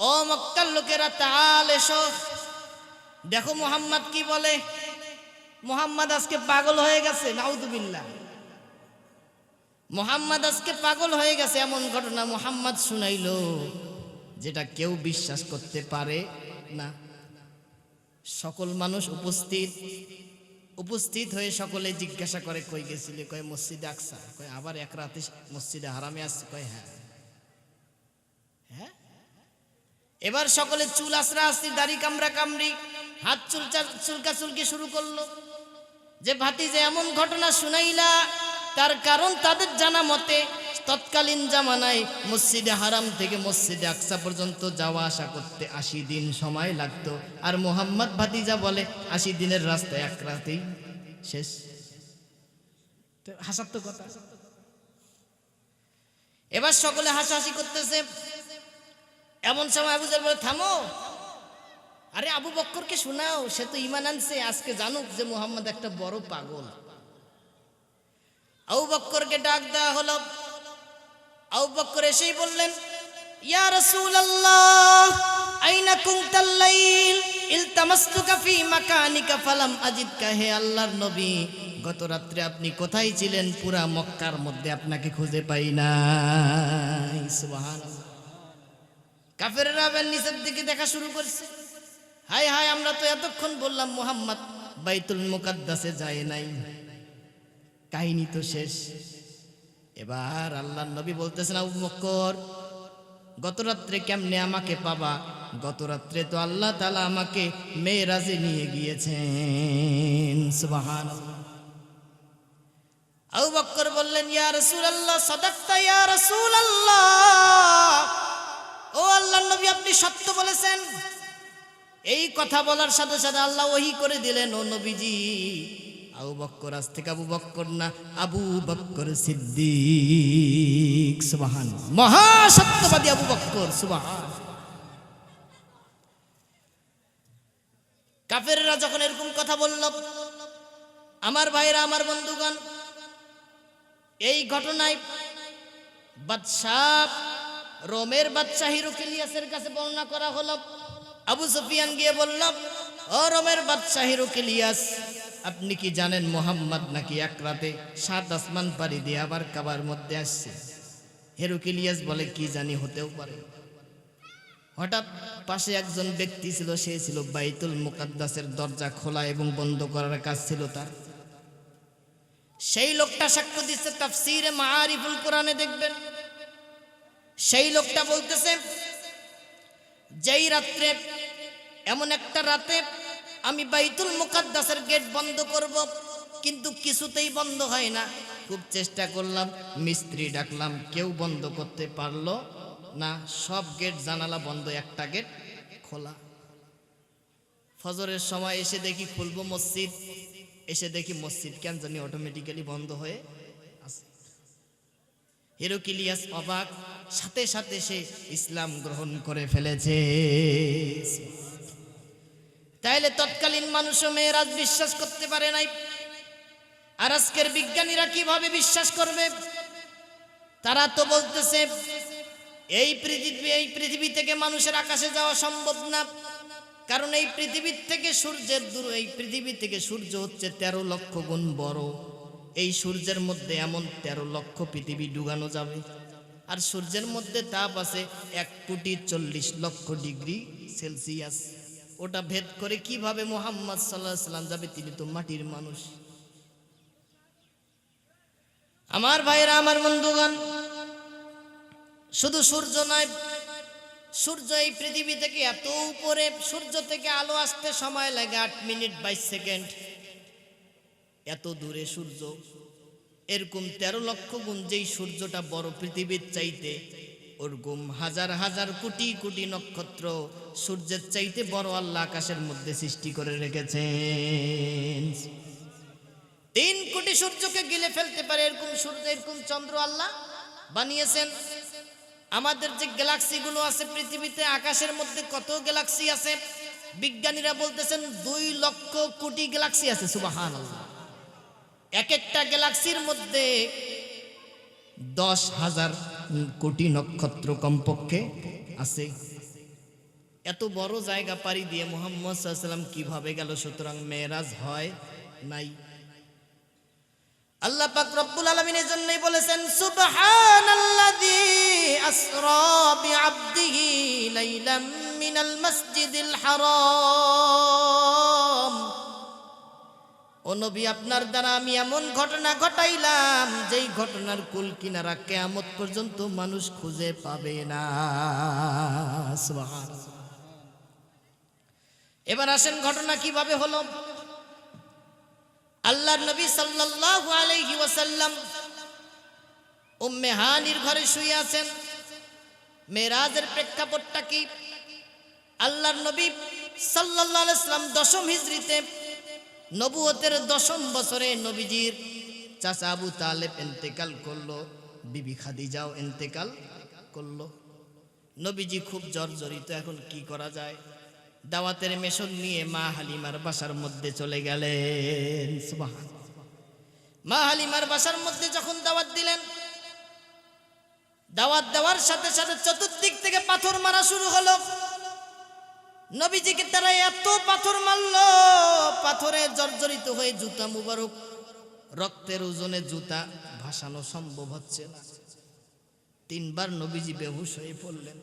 ও মক্কার লোকেরা তাল এসো, দেখো মুহাম্মদ কি বলে। মুহাম্মদ আজকে পাগল হয়ে গেছে, নাউযুবিল্লাহ। মুহাম্মদ আজকে পাগল হয়ে গেছে। এমন ঘটনা মুহাম্মদ শুনাইলো যেটা কেউ বিশ্বাস করতে পারে না। সকল মানুষ উপস্থিত হয়ে সকলে জিজ্ঞাসা করে, কই গেছিলে? কয় মসজিদে আকসা। কয় আবার এক রাতে মসজিদে হারামে আসছে? কয় হ্যাঁ। হ্যাঁ। এবার সকলে চুল আসরা আসি, দাড়ি কামড়া কামড়ি, হাত চুলকা চুলকি শুরু করলো যে ভাতিজা এমন ঘটনা শুনাইলা। তার কারণ তাদের জানা মতে তৎকালীন জামানায় মসজিদে হারাম থেকে মসজিদে আকসা পর্যন্ত যাওয়া আসা করতে 80 দিন সময় লাগতো। আর মুহাম্মদ ভাতিজা বলে 80 দিনের রাস্তা এক রাতেই শেষ। হাসার তো কথা। এবার সকলে হাসাহাসি করতেছে। এমন সময় আবু জাহেল বলে, থামো, আরে আবু বক্করকে শোনাও, সে তো ঈমান আনছে, আজকে জানুক যে মুহাম্মদ একটা বড় পাগল। আবু বক্করকে ডাক দেওয়া হলো। আবু বক্কর এসেই বললেন, ইয়া রাসূলুল্লাহ আইনা কুনতাল লাইল ইলতামাসতুকা ফি মাকানিকা ফালাম আজিদকা। হে আল্লাহর নবী, গত রাত্রে আপনি কোথায় ছিলেন? পুরা মক্কার মধ্যে আপনাকে খুঁজে পাই নাই। সুবহানাল্লাহ। কাফেররা আবার নিচের দিকে দেখা শুরু করছে। হায় হায়, আমরা তো এতক্ষণ বললাম মুহাম্মদ বাইতুল মুকাদ্দাসে যায় নাই, কাহিনী তো শেষ। এবার আল্লাহর নবী বলতেছেন, আবু বকর গত রাত্রে কেমনে আমাকে পাবা? গত রাত্রে তো আল্লাহ তাআলা আমাকে মেরাজে নিয়ে গিয়েছেন। সুবহানাল্লাহ। আবু বকর বললেন, ইয়া রাসূলুল্লাহ সাদাকতা ইয়া রাসূলুল্লাহ, ও আল্লাহর নবী আপনি সত্য বলেছেন। এই কথা বলার সাথে সাথে আল্লাহ ওহী করে দিলেন, ও নবীজি আবু বকর আজ থেকে আবু বকর না, আবু বকর সিদ্দিক। সুবহানাল্লাহ। মহা সত্যবাদী আবু বকর। সুবহানাল্লাহ। কাফেররা যখন এরকম কথা বলল, আমার ভাইরা, আমার বন্ধুগণ, এই ঘটনায় বাদশাহ, রোমের বাদশাহ হিরোকিলিয়াসের কাছে বর্ণনা করা হলো। আবু সুফিয়ান গিয়ে বলল, ও রোমের বাদশাহ হিরোকিলিয়াস, আপনি কি জানেন মুহাম্মদ নাকি এক রাতে 7 আসমান পাড়ি দিয়ে আবার কাবার মধ্যে আসছে? হিরোকিলিয়াস বলে, কি জানি, হতেও পারে। হঠাৎ পাশে একজন ব্যক্তি ছিল, সে ছিল বাইতুল মুকাদ্দাসের দরজা খোলা এবং বন্ধ করার কাজ ছিল তার। সেই লোকটা সাক্ষ্য দিচ্ছে, তাফসীরে মাআরিফুল কোরআনে দেখবেন। সেই লোকটা বলতেছে, যেই রাত্রে, এমন একটা রাতে আমি বাইতুল মুকাদ্দাসের গেট বন্ধ করব, কিন্তু কিছুতেই বন্ধ হয় না। খুব চেষ্টা করলাম, মিস্ত্রি ডাকলাম, কেউ বন্ধ করতে পারলো না। সব গেট জানালা বন্ধ, একটা গেট খোলা। ফজরের সময় এসে দেখি খুলবো মসজিদ, এসে দেখি মসজিদ কেন জানি অটোমেটিক্যালি বন্ধ হয়ে আছে। হিরোকিলিয়াস অবাক, সাথে সাথে সে ইসলাম গ্রহণ করে ফেলেছে। তাইলে তৎকালীন মানুষও মেয়েরাজ বিশ্বাস করতে পারে নাই, আর আজকের বিজ্ঞানীরা কিভাবে বিশ্বাস করবে? তারা তো বলতেছে এই পৃথিবী থেকে মানুষের আকাশে যাওয়া সম্ভব না, কারণ এই পৃথিবীর থেকে সূর্যের এই পৃথিবী থেকে সূর্য হচ্ছে 13 লক্ষ গুণ বড়। এই সূর্যের মধ্যে এমন 13 লক্ষ পৃথিবী ডুবানো যাবে, আর সূর্যের মধ্যে তাপ আছে 1,40,00,000 ডিগ্রি সেলসিয়াস। ওটা ভেদ করে কিভাবে মুহাম্মদ সাল্লাল্লাহু আলাইহি সাল্লাম যাবে? তিনি তো মাটির মানুষ। আমার ভাইরা, আমার বন্ধুগণ, শুধু সূর্য নয়, সূর্য এই পৃথিবী থেকে এত উপরে, সূর্য থেকে আলো আসতে সময় লাগে 8 মিনিট 22 সেকেন্ড। এত দূরে সূর্য, এরকম 13 লক্ষ গুণ যেই সূর্যটা বড় পৃথিবীর চাইতে, ওরকম হাজার হাজার কোটি কোটি নক্ষত্র সূর্যের চাইতে বড় আল্লাহ আকাশের মধ্যে সৃষ্টি করে রেখেছেন। 3 কোটি সূর্যকে গিলে ফেলতে পারে এরকম সূর্য, এরকম চন্দ্র আল্লাহ বানিয়েছেন। আমাদের যে গ্যালাক্সিগুলো আছে পৃথিবীতে, আকাশের মধ্যে কত গ্যালাক্সি আছে? বিজ্ঞানীরা বলতেছেন 2 লক্ষ কোটি গ্যালাক্সি আছে। সুবহানাল্লাহ। এক একটা গ্যালাক্সির মধ্যে 10,000 কোটি নক্ষত্র কমপক্ষে আছে। এত বড় জায়গা পাড়ি দিয়ে মুহাম্মদ সাল্লাল্লাহু আলাইহি ওয়াসাল্লাম কিভাবে গেল? সুতরাং মেরাজ হয় নাই। আল্লাহ পাক রব্বুল আলামিন এর জন্যই বলেছেন, সুবহানাল্লাযী আসরা বিআবদিহি লাইলাম মিনাল মাসজিদিল হারাম। ও নবী, আপনার দ্বারা আমি এমন ঘটনা ঘটাইলাম যেই ঘটনার কুল কিনারা কিয়ামত পর্যন্ত মানুষ খুঁজে পাবে না। সুবহানাল্লাহ। এবার আসেন ঘটনা কিভাবে হলো। আল্লাহর নবী সাল্লাল্লাহু আলাইহি ওয়াসাল্লাম উম্মে হানির ঘরে শুয়ে আছেন। মেরাজের প্রেক্ষাপটটা কি? আল্লাহর নবী সাল্লাল্লাহু আলাইহি ওয়াসাল্লাম 10ম হিজরিতে, নবুয়তের 10ম বছরে নবীজির চাচা আবু তালেব ইন্তেকাল করলো, বিবি খাদিজাও ইন্তেকাল করলো। নবীজি খুব জর্জরিত, এখন কি করা যায়? দাওয়াতের মেশন নিয়ে মা হালিমার বাসার মধ্যে চলে গেলেন। সুবহানাল্লাহ। মা হালিমার বাসার মধ্যে যখন দাওয়াত দিলেন, দাওয়াত দেওয়ার সাথে সাথে চতুর্দিক থেকে পাথর মারা শুরু হলো। নবীজিকে তারা এত পাথর মারলো, পাথরে জর্জরিত হয়ে জুতা মুবারক, রক্তের ওজনে জুতা ভাসানো সম্ভব হচ্ছে না। 3 বার নবীজি বেহুশ হয়ে পড়লেন।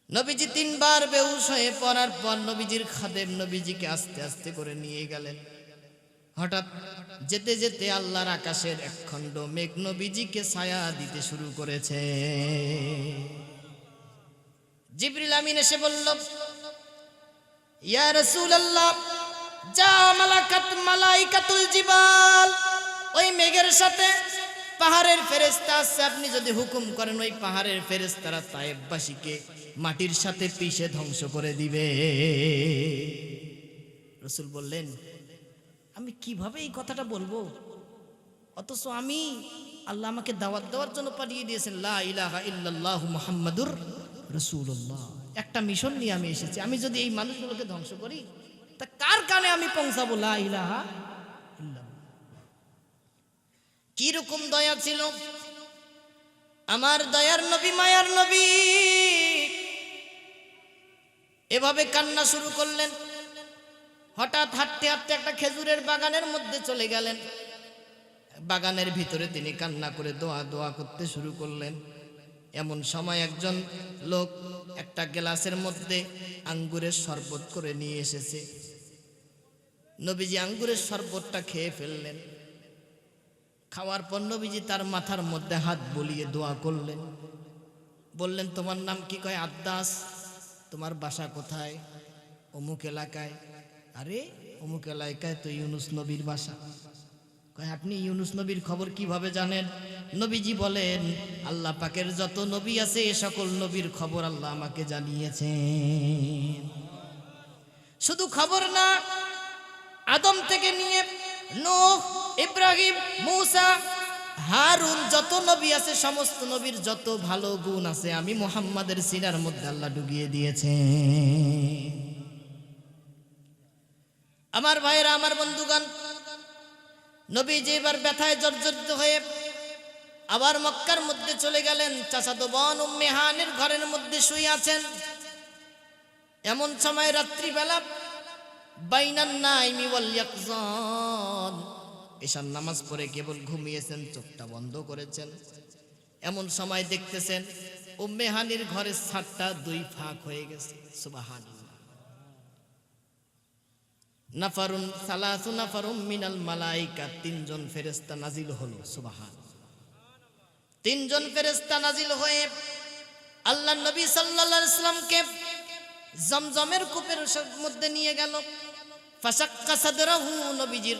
নবীজি 3 বার বেহুশ হয়ে পড়ার পর নবীজির খাদেম নবীজিকে আস্তে আস্তে করে নিয়ে গেলেন। হঠাৎ যেতে যেতে আল্লাহর আকাশের একখণ্ড মেঘ নবীজিকে ছায়া দিতে শুরু করেছে। জিবরিল আমিন এসে বলল, ইয়া রাসূলুল্লাহ, যা মালাইকাতুল জিবাল, ওই মেঘের সাথে পাহাড়ের ফেরেশতা আছে, আপনি যদি হুকুম করেন ওই পাহাড়ের ফেরেশতারা তায়েববাসীকে মাটির সাথে পিষে ধ্বংস করে দিবে। রাসূল বললেন, আমি কিভাবে এই কথাটা বলবো, অথচ আমি আল্লাহ আমাকে দাওয়াত দেওয়ার জন্য পাঠিয়ে দিয়েছেন, লা ইলাহা ইল্লাল্লাহু মুহাম্মাদুর রাসূলুল্লাহ, একটা মিশন নিয়ে আমি এসেছি। আমি যদি এই মানুষগুলোকে ধ্বংস করি তা কার কানে আমি পৌঁছাবো লা ইলাহা ইল্লাল্লাহ। কি রকম দয়া ছিল আমার দয়ার নবী, মায়ার নবী। এভাবে কান্না শুরু করলেন। হঠাৎ হাঁটতে হাঁটতে একটা খেজুরের বাগানের মধ্যে চলে গেলেন। বাগানের ভিতরে তিনি কান্না করে দোয়া করতে শুরু করলেন। এমন সময় একজন লোক একটা গ্লাসের মধ্যে আঙ্গুরের শরবত করে নিয়ে এসেছে। নবীজি আঙ্গুরের শরবতটা খেয়ে ফেললেন। খাওয়ার পর নবীজি তার মাথার মধ্যে হাত বুলিয়ে দোয়া করলেন। বললেন, তোমার নাম কি? কয় আদ্দাস। তোমার বাসা কোথায়? অমুক এলাকায়। আরে অমুক এলাকায় তো ইউনুস নবীর বাসা। কয় আপনি ইউনুস নবীর খবর কিভাবে জানেন? নবীজি বলেন, আল্লাহ পাকের যত নবী আছে এ সকল নবীর খবর আল্লাহ আমাকে জানিয়েছেন। শুধু খবর না, আদম থেকে নিয়ে নূহ, ইব্রাহিম, মূসা, হারুন যত নবী আছে সমস্ত নবীর যত ভালো গুণ আছে আমি মুহাম্মাদের সিনার মধ্যে আল্লাহ ঢুকিয়ে দিয়েছেন। আমার ভাইরা, আমার বন্ধুগণ, নবীজি এবার ব্যথায় জর্জরিত হয়ে আবার মক্কার মধ্যে চলে গেলেন। চাচাতো বোন উম্মে হানির ঘরের মধ্যে শুয়ে আছেন। এমন সময় রাত্রিবেলা বাইনান নাইমি ওয়াল ইয়াকযান, ঈশার নামাজ পড়ে কেবল ঘুমিয়েছেন, চোখটা বন্ধ করেছেন। এমন সময় দেখতেছেন উম্মে হানির ঘরের ছাদটা দুই ফাঁক হয়ে গেছে। সুবহানাল্লাহ। নাফারুন সালাসু নাফারুম মিনাল মালাইকা, তিনজন ফেরেশতা নাজিল হলো। সুবহানাল্লাহ। তিনজন ফেরেশতা নাজিল হয়ে আল্লাহর নবী সাল্লাল্লাহু আলাইহি ওয়াসাল্লামকে জমজমের কূপের মধ্যে নিয়ে গেল। ফাসাক্কা সাদরাহু, নবীজির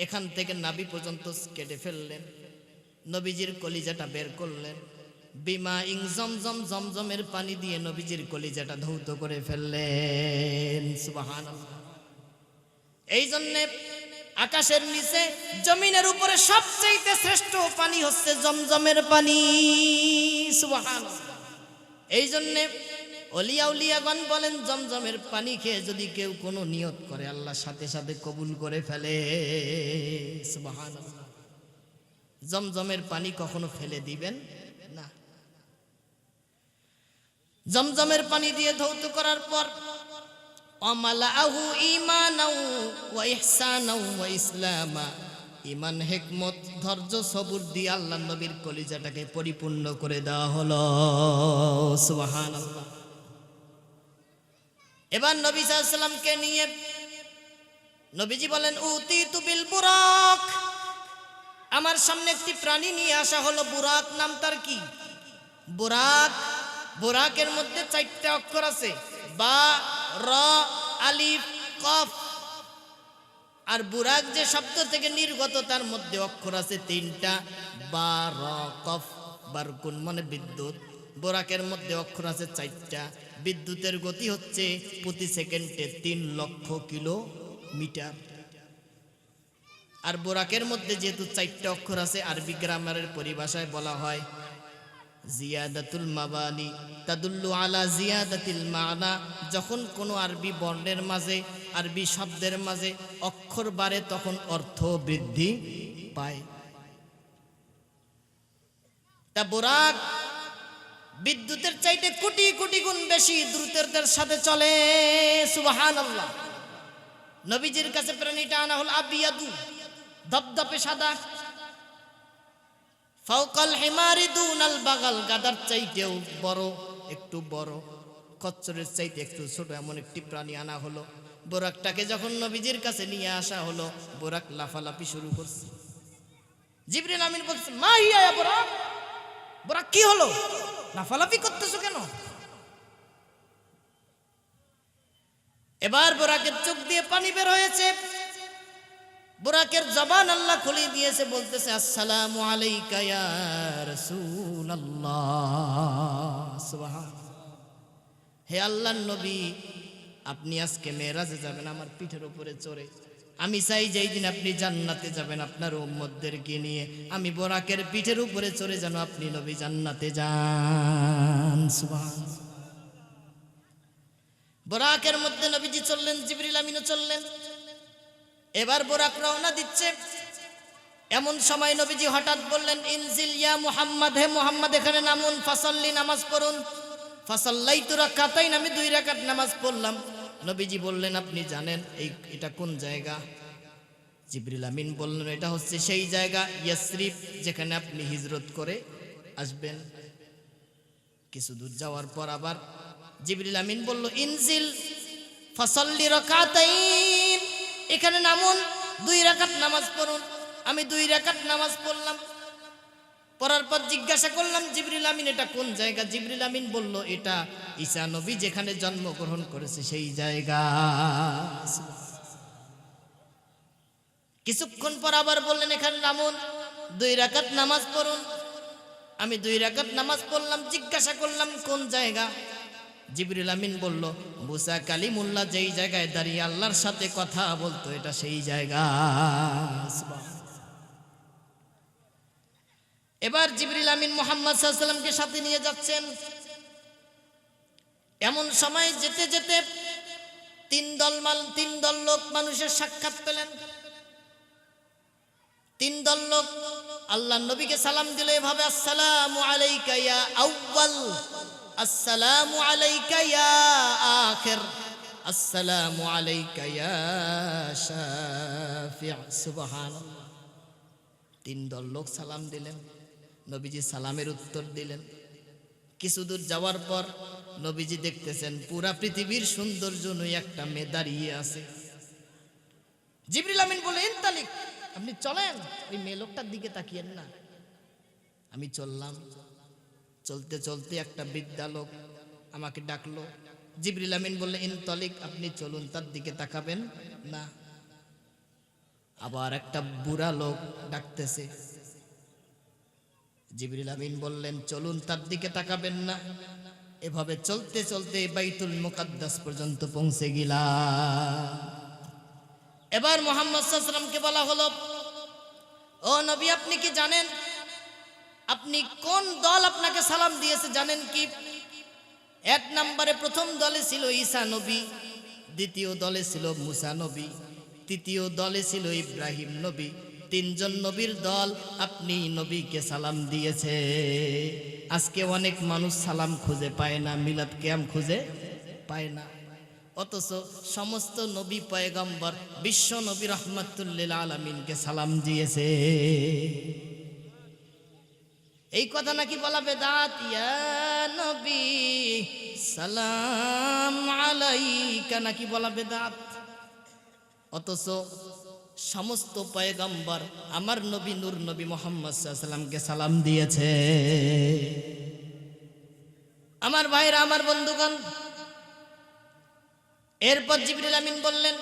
এখান থেকে নাভি পর্যন্ত কেটে ফেললেন। নবীজির কলিজাটা বের করলেন। বিমা ইং জমজম, জমজমের পানি দিয়ে নবীজির কলিজাটা ধৌত করে ফেললেন। সুবহানাল্লাহ। এই জন্যে আকাশের নিচে জমিনের উপরে সবচেয়ে শ্রেষ্ঠ পানি হচ্ছে জমজমের পানি। সুবহানাল্লাহ। এই জন্যে অলিয়া উলিয়াগণ বলেন, জমজমের পানি খেয়ে যদি কেউ কোনো নিয়ত করে আল্লাহ সাথে সাথে কবুল করে ফেলে। সুবহানাল্লাহ। জমজমের পানি কখনো ফেলে দিবেন না। জমজমের পানি দিয়ে ধৌত করার পর আমালাহু ঈমানাও ওয়া ইহসানাও ওয়া ইসলামা, ঈমান, হিকমত, ধৈর্য, সবুর দিয়ে আল্লাহর নবীর কলিজাটাকে পরিপূর্ণ করে দেওয়া হলো। সুবহানাল্লাহ। এবার নবী সাল্লাল্লাহু আলাইহি ওয়াসাল্লামকে নিয়ে নবীজি বলেন, উতিতু বিল বুরাক, আমার সামনে একটি প্রাণী নিয়ে আসা হলো। বুরাক নাম তার কি? বুরাক। বুরাকের মধ্যে 4টা অক্ষর আছে, বা, র, আলিফ, কফ। আর বুরাক যে শব্দ থেকে নির্গত তার মধ্যে অক্ষর আছে 3টা, বা, র, কফ। বারকুন মানে বিদ্যুৎ। বুরাকের মধ্যে অক্ষর আছে 4টা। বিদ্যুতের গতি হচ্ছে প্রতি সেকেন্ডে 3 লক্ষ কিলোমিটার। আর বুরাকের মধ্যে যেহেতু 4টা অক্ষর আছে, আরবি গ্রামারের পরিভাষায় বলা হয় জিয়াদাতুল মাবানি তাদুল্লু আলা জিয়াদাতিল মানা। যখন কোনো আরবি বর্ণের মাঝে, আরবি শব্দের মাঝে অক্ষর বাড়ে তখন অর্থ বৃদ্ধি পায়। তা বুরাক বিদ্যুতের চাইতে কোটি কোটি গুণ বেশি দ্রুততার সাথে চলে। সুবহানাল্লাহ। নবীজির কাছে প্রাণীটা আনা হল আবিয়াদু, দপদপে সাদা। ফাওকাল হিমারি দুনাল বাগাল, গাদার চাইতেও বড়, একটু বড়। খচ্চরের চাইতে একটু ছোট এমন একটি প্রাণী আনা হলো। বোরাকটাকে যখন নবীজির কাছে নিয়ে আসা হলো, বোরাক লাফালাফি শুরু করছে। জিবরিল আমিন বলছে, মা হিয়া ইয়া বোরাক, বোরাক কি হলো, লাফালাফি করতেছো কেন? এবার বোরাকের চোখ দিয়ে পানি বের হয়েছে, বোরাকের জবান আল্লাহ খুলে দিয়েছে, বলতেছে আসসালামু আলাইকা ইয়া রাসূলুল্লাহ। সুবহানাল্লাহ। হে আল্লাহর নবী, আপনি আজকে মেরাজে যাবেন আমার পিঠের উপরে চড়ে। আমি চাই যেই দিন আপনি জান্নাতে যাবেন আপনার উম্মতদেরকে নিয়ে, আমি বোরাকের পিঠের উপরে চড়ে যেন আপনি নবী জান্নাতে যান। সুবহানাল্লাহ। বোরাকের মধ্যে নবীজি চললেন, জিবরিল আমিনও চললেন। এবার বোরাক রওনা দিচ্ছে। এমন সময় নবীজি হঠাৎ বললেন, ইনজিল ইয়া মুহাম্মদ, হে মুহাম্মদ এখানে নামুন, ফাসাল্লি, নামাজ পড়ুন। ফাসাল্লাইতু রাকাতাইন, আমি 2 রাকাত নামাজ পড়লাম। নবীজি বললেন, আপনি জানেন এটা কোন জায়গা? জিবরিল আমিন বললেন, এটা হচ্ছে সেই জায়গা ইয়াসরিব, যেখানে আপনি হিজরত করে আসবেন। কিছু দূর যাওয়ার পর আবার জিবরিল আমিন বলল, ইনজিল ফাসাল্লি রাকাতাইন, এখানে নামুন, 2 রাকাত নামাজ পড়ুন। আমি 2 রাকাত নামাজ পড়লাম। পড়ার পর জিজ্ঞাসা করলাম, জিবরিল আমিন এটা কোন জায়গা? জিবরিল আমিন বলল, এটা ঈসা নবী যেখানে জন্মগ্রহণ করেছে সেই জায়গা। কিছুক্ষণ পর আবার বললেন, এখানে নামুন, 2 রাকাত নামাজ পড়ুন। আমি 2 রাকাত নামাজ পড়লাম। জিজ্ঞাসা করলাম, কোন জায়গা? জিবরিল আমিন বলল, মুসা কালিমুল্লাহ যেই জায়গায় দাঁড়িয়ে আল্লাহর সাথে কথা বলতো, এটা সেই জায়গা। এবার জিবরিল আমিন মুহাম্মদ সাল্লাল্লাহু আলাইহি ওয়াসাল্লামকে সাথে নিয়ে যাচ্ছেন। এমন সময় যেতে যেতে 3 দল লোক মানুষের সাক্ষাৎ পেলেন। 3 দল লোক আল্লাহর নবীকে সালাম দিল এভাবে, আসসালামু আলাইকা ইয়া আউয়াল, আসসালামু আলাইকা ইয়া আখির, আসসালামু আলাইকা ইয়া শাফি'। সুবহানাল্লাহ। 3 দল লোক সালাম দিলেন, নবীজি সালামের উত্তর দিলেন। কিছু দূর যাওয়ার পর নবীজি দেখতেছেন পুরা পৃথিবীর সৌন্দর্য নয় একটা মেয়ে দাঁড়িয়ে আছে। জিবরিল আমিন বলে, ইনতালিক, আপনি চলেন, ওই মেয়ে লোকটার দিকে তাকিয়েন না। আমি চললাম। চলতে চলতে একটা বৃদ্ধা লোক আমাকে ডাকলো। জিবরিল আমিন বললেন, ইনতালিক, আপনি চলুন, তার দিকে তাকাবেন না। আবার একটা বুড়া লোক ডাকতেছে। জিবরিল আমিন বললেন, চলুন, তার দিকে তাকাবেন না। এভাবে চলতে চলতে বাইতুল মুকাদ্দাস পর্যন্ত পৌঁছে গেলাম। এবার মুহাম্মদ সাল্লাল্লাহু আলাইহি ওয়াসাল্লামকে বলা হলো, ও নবী, আপনি কি জানেন আপনি কোন দল আপনাকে সালাম দিয়েছে জানেন কি? 1 নম্বরে প্রথম দলে ছিল ঈসা নবী, দ্বিতীয় দলে ছিল মুসা নবী, তৃতীয় দলে ছিল ইব্রাহিম নবী। 3 জন নবীর দল আপনি নবীকে সালাম দিয়েছে। আজকে অনেক মানুষ সালাম খুঁজে পায় না, মিলাদ কিয়াম খুঁজে পায় না, অথচ সমস্ত নবী পয়গম্বর বিশ্ব নবী রাহমাতুল লিল আলামিনকে সালাম দিয়েছে। এই কথা নাকি বলা বেদাত, ইয়া নবী সালাম আলাইকা নাকি বলা বেদাত। অথচ সমস্ত পয়গম্বর আমার নবী নূর নবী মুহাম্মদ সাল্লাল্লাহু আলাইহি ওয়াসাল্লামকে সালাম দিয়েছে। আমার ভাইরা, আমার বন্ধুগণ, এরপর জিবরিল আমিন বললেন,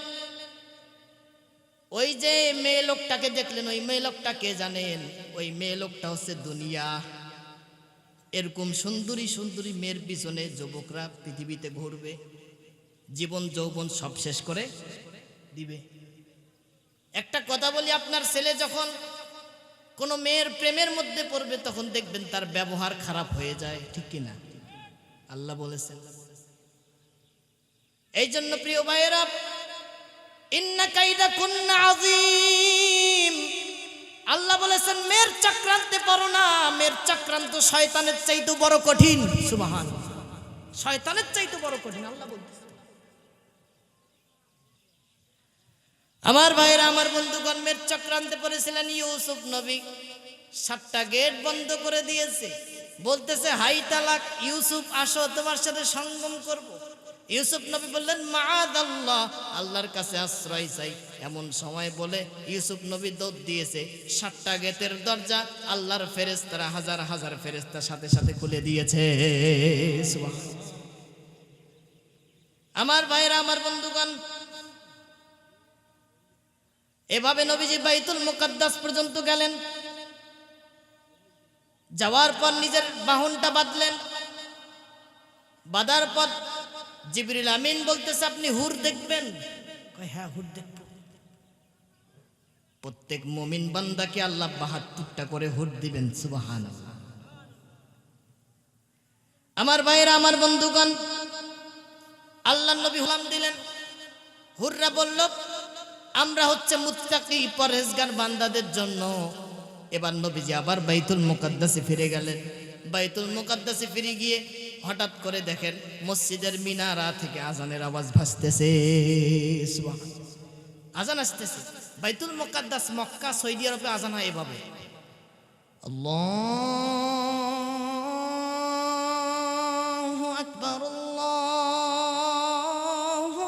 ওই যে মেয়ে লোকটাকে দেখলেন, ওই মেয়ে লোকটা কে জানেন? ওই মেয়ে লোকটা হচ্ছে দুনিয়া। এরকম সুন্দরী সুন্দরী মেয়ের পিছনে যুবকরা পৃথিবীতে ঘুরবে, জীবন যৌবন সব শেষ করে দিবে। একটা কথা বলি, আপনার ছেলে যখন কোনো মেয়ের প্রেমের মধ্যে পড়বে তখন দেখবেন তার ব্যবহার খারাপ হয়ে যায়, ঠিক কিনা? আল্লাহ বলেছেন। এই জন্য প্রিয় ভাইয়েরা, ইন্না কাইদাকুন্না আযীম, আল্লাহ বলেছেন মেয়ের চক্রান্তে পড়ো না, মেয়ের চক্রান্ত শয়তানের চাইতে বড় কঠিন। সুবহানাল্লাহ, শয়তানের চাইতে বড় কঠিন আল্লাহ বলতেছেন। আমার ভাইরা, আমার বন্ধুগণ, মেয়ের চক্রান্তে পড়েছিলেন ইউসুফ নবী। 7টা গেট বন্ধ করে দিয়েছে, বলতেছে হাই তালাক, ইউসুফ আসো, তোমার সাথে সঙ্গম করব। ইউসুফ নবী বললেন মাআদাল্লাহ, আল্লাহর কাছে আশ্রয় চাই। এমন সময় বলে ইউসুফ নবী দৌড় দিয়েছে 7টা গেটের দরজা আল্লাহর ফেরেশতারা হাজার হাজার ফেরেশতার সাথে সাথে খুলে দিয়েছে। সুবহানাল্লাহ। আমার ভাইরা, আমার বন্ধুগণ, এভাবে নবীজি বাইতুল মুকাদ্দাস পর্যন্ত গেলেন। যাওয়ার পর নিজের বাহনটা বাঁধলেন। বাঁধার পর জিবরিল আমিন বলতেছে আপনি হুর দেখবেন? কয় হ্যাঁ, হুর দেখব। প্রত্যেক মুমিন বান্দাকে আল্লাহ 72টা করে হুর দিবেন। সুবহানাল্লাহ। আমার ভাইরা, আমার বন্ধুগণ, আল্লাহর নবী হুলাম দিলেন। হুররা বলল আমরা হচ্ছে মুত্তাকি পরহেজগার বান্দাদের জন্য। এবার নবীজি আবার বাইতুল মুকাদ্দাসে ফিরে গেলেন। বাইতুল মুকাদ্দাসে ফিরে গিয়ে হঠাৎ করে দেখেন মসজিদের মিনারা থেকে আজানের আওয়াজ ভাসতেছে। সুবহানাল্লাহ। আজান আসতেছে। বাইতুল মুকাদ্দাস মক্কা সৌদি আরবে আজান হয় এভাবে, আল্লাহু আকবার, আল্লাহু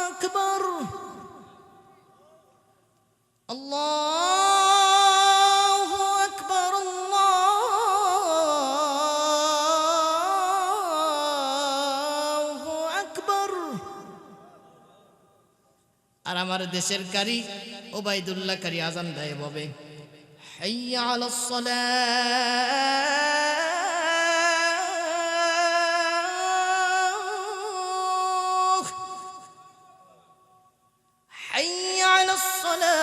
আকবার, আল্লাহু আকবার, আল্লাহু আকবার। আর আমার দেশের কারি ওবাইদুল্লাহ কারি আজান দেয় এভাবে, হাইয়া আলাস সালাহ, হাইয়া আলাস সালাহ।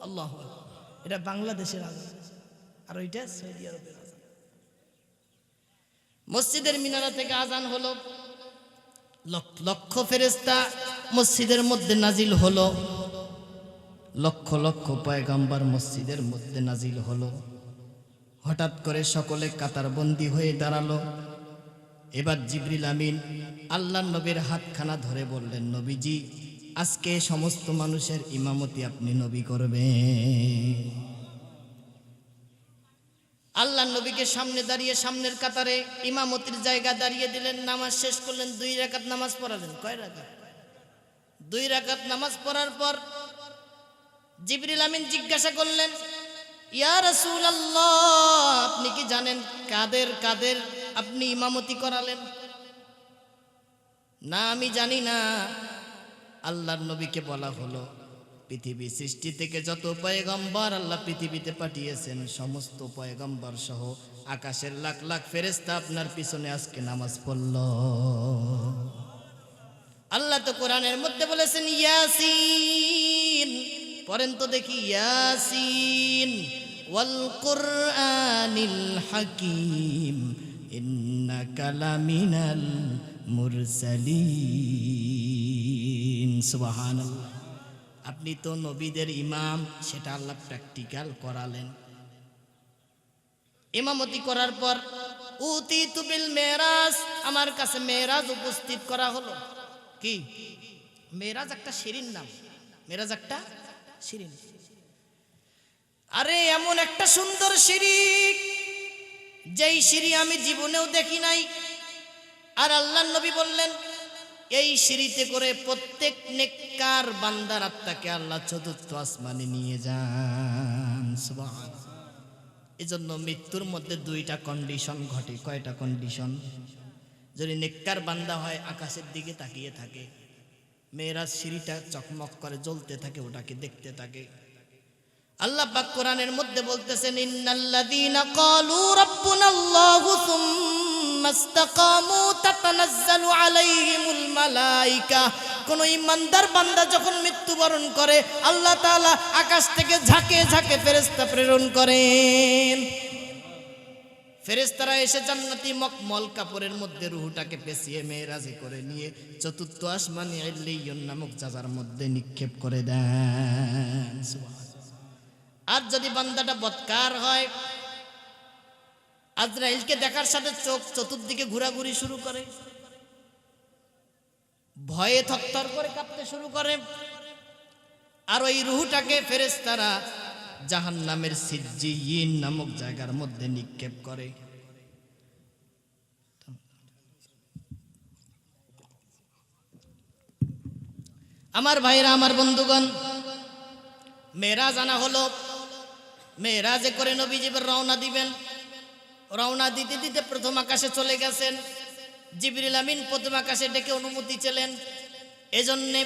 আল্লাহু আকবার। এটা বাংলাদেশের আজান আর ওইটা সৌদি আরবের আজান। মসজিদের মিনারা থেকে আজান হলো, লক্ষ ফেরেশতা মসজিদের মধ্যে নাজিল হলো, লক্ষ লক্ষ পয়গাম্বর মসজিদের মধ্যে নাজিল হলো। হঠাৎ করে সকলে কাতারবন্দি হয়ে দাঁড়ালো। এবার জিবরিল আমিন আল্লাহর নবীর হাতখানা ধরে বললেন, নবীজি আজকে সমস্ত মানুষের ইমামতি আপনি নবী করবেন। আল্লাহর নবীকে সামনে দাঁড়িয়ে সামনের কাতারে ইমামতির জায়গা দাঁড়িয়ে দিলেন। নামাজ শেষ করলেন, 2 রাকাত নামাজ পড়ালেন। কয় রাকাত? 2 রাকাত নামাজ পড়ার পর জিবরিল আমিন জিজ্ঞাসা করলেন, ইয়া রাসূলুল্লাহ আপনি কি জানেন কাদের কাদের আপনি ইমামতি করালেন? না, আমি জানি না। আল্লাহর নবীকে বলা হলো, পৃথিবী সৃষ্টি থেকে যত পয়গম্বর আল্লাহ পৃথিবীতে পাঠিয়েছেন সমস্ত পয়গম্বর সহ আকাশের লাখ লাখ ফেরেশতা আপনার পিছনে আজকে নামাজ পড়ল। আল্লাহ তো কোরআনের মধ্যে বলেছেন ইয়াসিন, পড়েন তো দেখি, ইয়াসিন ওয়াল কুরআনিল হাকিম ইন্নাকা লামিনাল মুরসালিন। সুবহানাল্লাহ। আপনি তো নবীদের ইমাম, সেটা আল্লাহ প্র্যাকটিক্যাল করালেন। ইমামতি করার পর উতিতু বিল মেরাজ, আমার কাছে মেরাজ উপস্থিত করা হলো। কি মেরাজ? একটা শিরিন নাম। মেরাজ একটা শিরিন। আরে এমন একটা সুন্দর সিঁড়ি, যেই সিঁড়ি আমি জীবনেও দেখি নাই। আর আল্লাহর নবী বললেন এই সিঁড়িতে করে প্রত্যেক নেককার বান্দার আত্মাকে আল্লাহ 4র্থ আসমানে নিয়ে যান। সুবহানাল্লাহ। এজন্য মৃত্যুর মধ্যে 2টা কন্ডিশন ঘটে। কয়টা কন্ডিশন? যদি নেককার বান্দা হয় আকাশের দিকে তাকিয়ে থাকে, মেরাজ সিঁড়িটা চকমক করে জ্বলতে থাকে, ওটাকে দেখতে থাকে। আল্লাহ পাক কোরআনের মধ্যে বলতেছেন ইন্নাল্লাযীনা ক্বালু রাব্বুনাল্লাহু সুম্মা ইসতাকামু তাতানাজ্জালু আলাইহিমুল মালায়েকা। কোন ইমানদার বান্দা যখন মৃত্যুবরণ করে আল্লাহ তাআলা আকাশ থেকে ঝাঁকে ঝাঁকে ফেরেশতা প্রেরণ করেন। ফেরেশতারা এসে জান্নাতি মখমল কাপড়ের মধ্যে রূহটাকে পেঁচিয়ে মেরাজে করে নিয়ে 4র্থ আসমানে ইল্লিয়্যিন নামক জায়গার মধ্যে নিক্ষেপ করে দেন। আর যদি বান্দাটা বদকার হয়, আজরাইলকে দেখার সাথে চোখ চতুর্দিকে ঘোরাঘুরি শুরু করে। ভয়ে থরথর করে কাঁপতে শুরু করে। আর ওই রুহটাকে ফেরেশতারা জাহান্নামের সিজ্জিয়িন নামক জায়গার মধ্যে নিক্ষেপ করে। আমার ভাইরা, আমার বন্ধুগণ, মেরাজ আনা হলো। মেরাজে করে নবীজি রওনা দিবেন। রওনা দিতে দিতে প্রথম আকাশে চলে গেছেন। জিবরিল আমিন প্রথম আকাশে ডেকে অনুমতি চেলেন। এজন্যে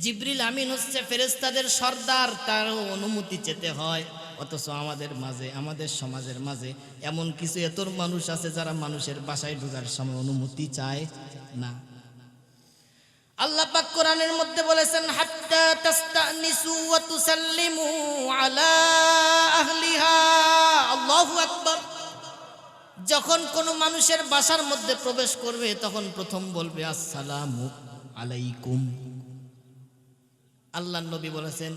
জিবরিল আমিন হচ্ছে ফেরেশতাদের সর্দার, তারও অনুমতি চেতে হয়। অথচ আমাদের মাঝে, আমাদের সমাজের মাঝে এমন কিছু এতর মানুষ আছে যারা মানুষের বাসায় ঢোকার সময় অনুমতি চায় না। আল্লাহ পাক কোরআনের মধ্যে বলেছেন, হাত্তা তাস্তানিসু ওয়া তুসাল্লিমু আলা আহলিহা। আল্লাহু আকবার। যখন কোনো মানুষের বাসার মধ্যে প্রবেশ করবে তখন প্রথম বলবে আসসালামু আলাইকুম। আল্লাহর নবী বলেছেন,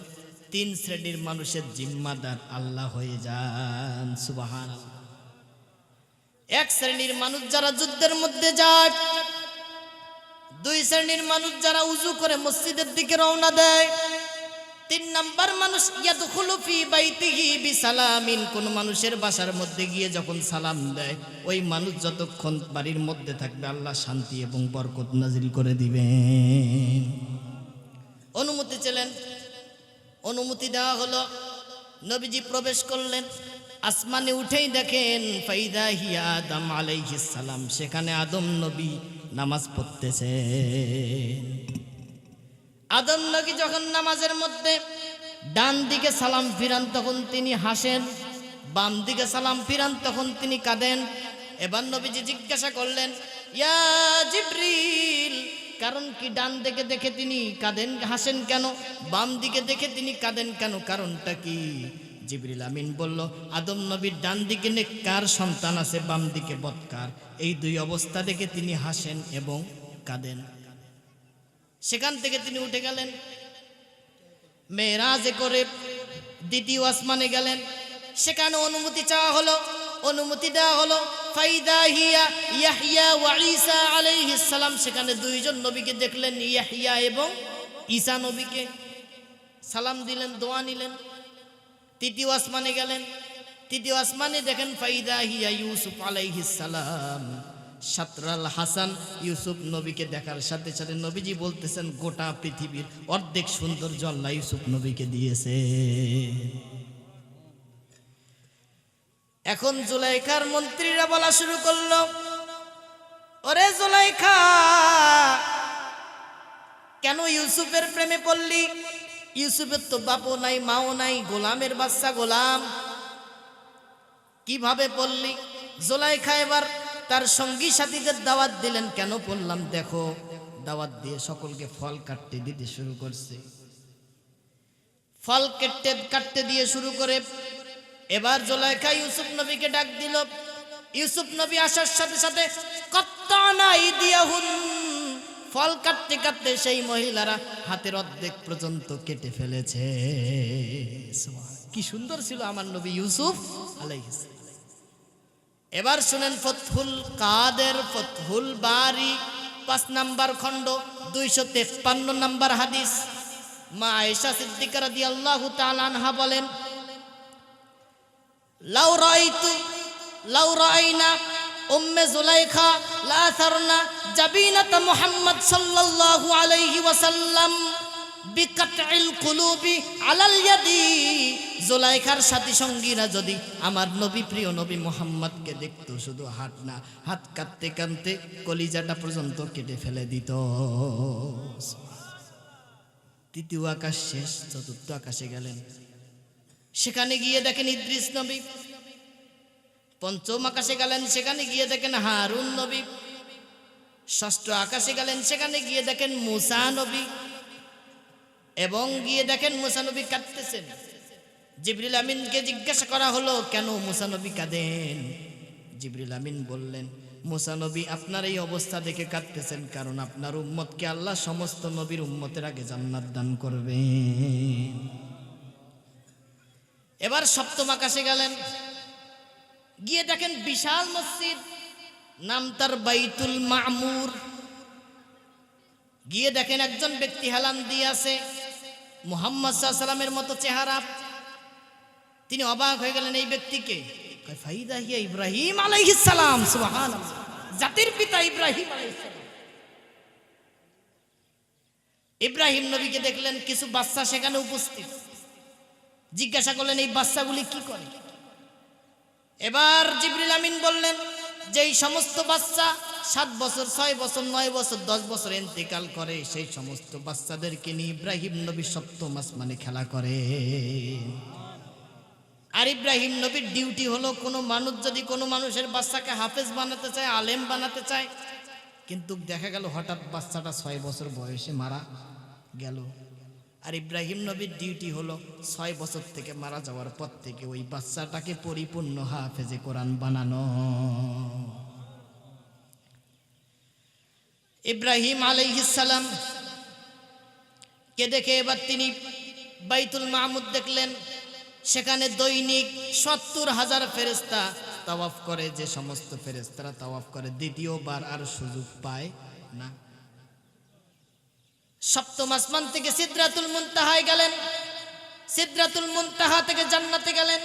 3 শ্রেণীর মানুষের জিম্মাদার আল্লাহ হয়ে যান। সুবহানাল্লাহ। 1 শ্রেণীর মানুষ যারা যুদ্ধের মধ্যে যায়, 2 শ্রেণীর মানুষ যারা উযু করে মসজিদের দিকে রওনা দেয়, 3 নাম্বার মানুষ ইয়াদখুলু ফি বাইতিহি বিসালামিন। কোন মানুষের বাসার মধ্যে গিয়ে যখন সালাম দেয়, ওই মানুষ যতক্ষণ বাড়ির মধ্যে থাকবে আল্লাহ শান্তি এবং বরকত নাজিল করে দিবেন। অনুমতি ছিলেন, অনুমতি দেওয়া হলো। নবীজি প্রবেশ করলেন। আসমানে উঠেই দেখেন ফাইদা হিয়া আদম আলাইহিস সালাম, সেখানে আদম নবী নামাজ পড়তেছে। আদম নবী যখন নামাজের মধ্যে ডান দিকে সালাম ফিরান তখন তিনি হাসেন, বাম দিকে সালাম ফিরান তখন তিনি কাঁদেন। এবার নবীজি জিজ্ঞাসা করলেন, ইয়া জিবরিল, কারণ কি ডান দিকে দেখে তিনি কাঁদেন, হাসেন কেন? বাম দিকে দেখে তিনি কাঁদেন কেন? কারণটা কি? জিবরিল আমিন বলল, আদম নবীর ডান দিকে নেককার সন্তান আছে, বাম দিকে বদকার। এই 2 অবস্থা দেখে তিনি হাসেন এবং কাঁদেন। সেখান থেকে তিনি উঠে গেলেন। মেরাজে করে দ্বিতীয় আসমানে গেলেন। সেখানে অনুমতি চাওয়া হলো, অনুমতি দেওয়া হলো। ফাইদা হিয়া ইয়াহইয়া ওয়া ঈসা আলাইহিস সালাম, সেখানে 2 জন নবীকে দেখলেন, ইয়াহইয়া এবং ঈসা নবীকে। সালাম দিলেন, দোয়া নিলেন। তৃতীয় আসমানে গেলেন। তৃতীয় আসমানে দেখেন ফাইদা হিয়া ইউসুফ আলাইহিস সালাম। সাতরাল হাসান ইউসুফ নবীকে দেখার সাথে সাথে নবীজি বলতেছেন, গোটা পৃথিবীর অর্ধেক সৌন্দর্য আল্লাহ ইউসুফ নবীকে দিয়েছে। এখন জুলাইখার মন্ত্রীরা বলা শুরু করলো, ওরে জুলাইখা, কেন ইউসুফের প্রেমে পড়লি? ইউসুফের তো বাপও নাই, মাও নাই, গোলামের বাচ্চা গোলাম, কিভাবে পড়লি? জুলাইখা এবার তার সঙ্গী সাথীদের দাওয়াত দিলেন। কেন বললাম দেখো, দাওয়াত দিয়ে সকলকে ফল কাটতে দিতে শুরু করছে। ফল কাটতে দিয়ে শুরু করে এবার জুলাইখা ইউসুফ নবীকে ডাক দিল। ইউসুফ নবী আসার সাথে সাথে কত্তানা আইদিয়াহুন, ফল কাটতে কাটতে সেই মহিলারা হাতের অর্ধেক পর্যন্ত কেটে ফেলেছে। কি সুন্দর ছিল আমার নবী ইউসুফ আলাইহিস সালাম। এবার শুনেন ফতহুল কাদের, ফতহুল বারি 5 নাম্বার খণ্ড 253 নাম্বার হাদিস। মা আয়েশা সিদ্দিকা রাদিয়াল্লাহু তাআলা আনহা বলেন, লাউ রাআইনা উম্মে জুলাইখা লা সারনা জাবিনাত মুহাম্মদ সাল্লাল্লাহু আলাইহি ওয়াসাল্লাম বিকাতইল কুলুবি আলাল ইয়াদি। জুলাইখার সাথী সঙ্গীরা যদি আমার নবী, প্রিয় নবী মুহাম্মদকে দেখতো, শুধু হাত না, হাত কাটতে কাটতে কলিজাটা পর্যন্ত কেটে ফেলে দিত। তৃতীয় আকাশ শেষ, চতুর্থ আকাশে গেলেন। সেখানে গিয়ে দেখেন ইদ্রিস নবী। পঞ্চম আকাশে গেলেন, সেখানে গিয়ে দেখেন হারুন নবী। ষষ্ঠ আকাশে গেলেন, সেখানে গিয়ে দেখেন মুসা নবী, এবং গিয়ে দেখেন মুসা নবী কাঁদতেছেন। জিবরিল আমিনকে জিজ্ঞাসা করা হলো, কেন মুসা নবী কাঁদেন? জিবরিল আমিন বললেন, মুসা নবী আপনার এই অবস্থা দেখে কাঁদতেছেন কারণ আপনার উম্মতকে আল্লাহ সমস্ত নবীর উম্মতের আগে জান্নাত দান করবেন। এবার সপ্তম আকাশে গেলেন। গিয়ে দেখেন বিশাল মসজিদ, নাম তার বাইতুল মামুর। গিয়ে দেখেন একজন ব্যক্তি হেলান দিয়ে আছে, মুহাম্মদ সাল্লাল্লাহু আলাইহি সাল্লামের মতো চেহারা। তিনি অবাক হয়ে গেলেন, এই ব্যক্তিকে? ফাইদা হিয়া ইব্রাহিম আলাইহিস সালাম। সুবহানাল্লাহ, জাতির পিতা ইব্রাহিম আলাইহিস সালাম। ইব্রাহিম নবীকে দেখলেন, কিছু বাচ্চা সেখানে উপস্থিত। জিজ্ঞাসা করলেন, এই বাচ্চাগুলি কি করে? এবার জিবরিল আমিন বললেন যে এই সমস্ত বাচ্চা 7 বছর, 6 বছর, 9 বছর, 10 বছর ইন্তেকাল করে, সেই সমস্ত বাচ্চাদেরকে নিয়ে ইব্রাহিম নবী সপ্তম আসমানে খেলা করে। আর ইব্রাহিম নবীর ডিউটি হলো, কোনো মানুষ যদি কোনো মানুষের বাচ্চাকে হাফেজ বানাতে চায়, আলেম বানাতে চায়, কিন্তু দেখা গেল হঠাৎ বাচ্চাটা 6 বছর বয়সে মারা গেল। আর ইব্রাহিম নবীর ডিউটি হলো 6 বছর থেকে মারা যাওয়ার পর থেকে ওই বাচ্চাটাকে পরিপূর্ণ হাফেজে কোরআন বানানো। ইব্রাহিম আলাইহিস সালাম কে দেখে এবার তিনি বাইতুল মামুর দেখলেন। সেখানে দৈনিক 70,000 ফেরেশতা তাওয়াফ করে। যে সমস্ত ফেরেশতারা তাওয়াফ করে, দ্বিতীয়বার আর সুযোগ পায় না। সপ্তম আসমান থেকে সিদরাতুল মুনতাহায় গেলেন, সিদরাতুল মুনতাহা থেকে জান্নাতে গেলেন।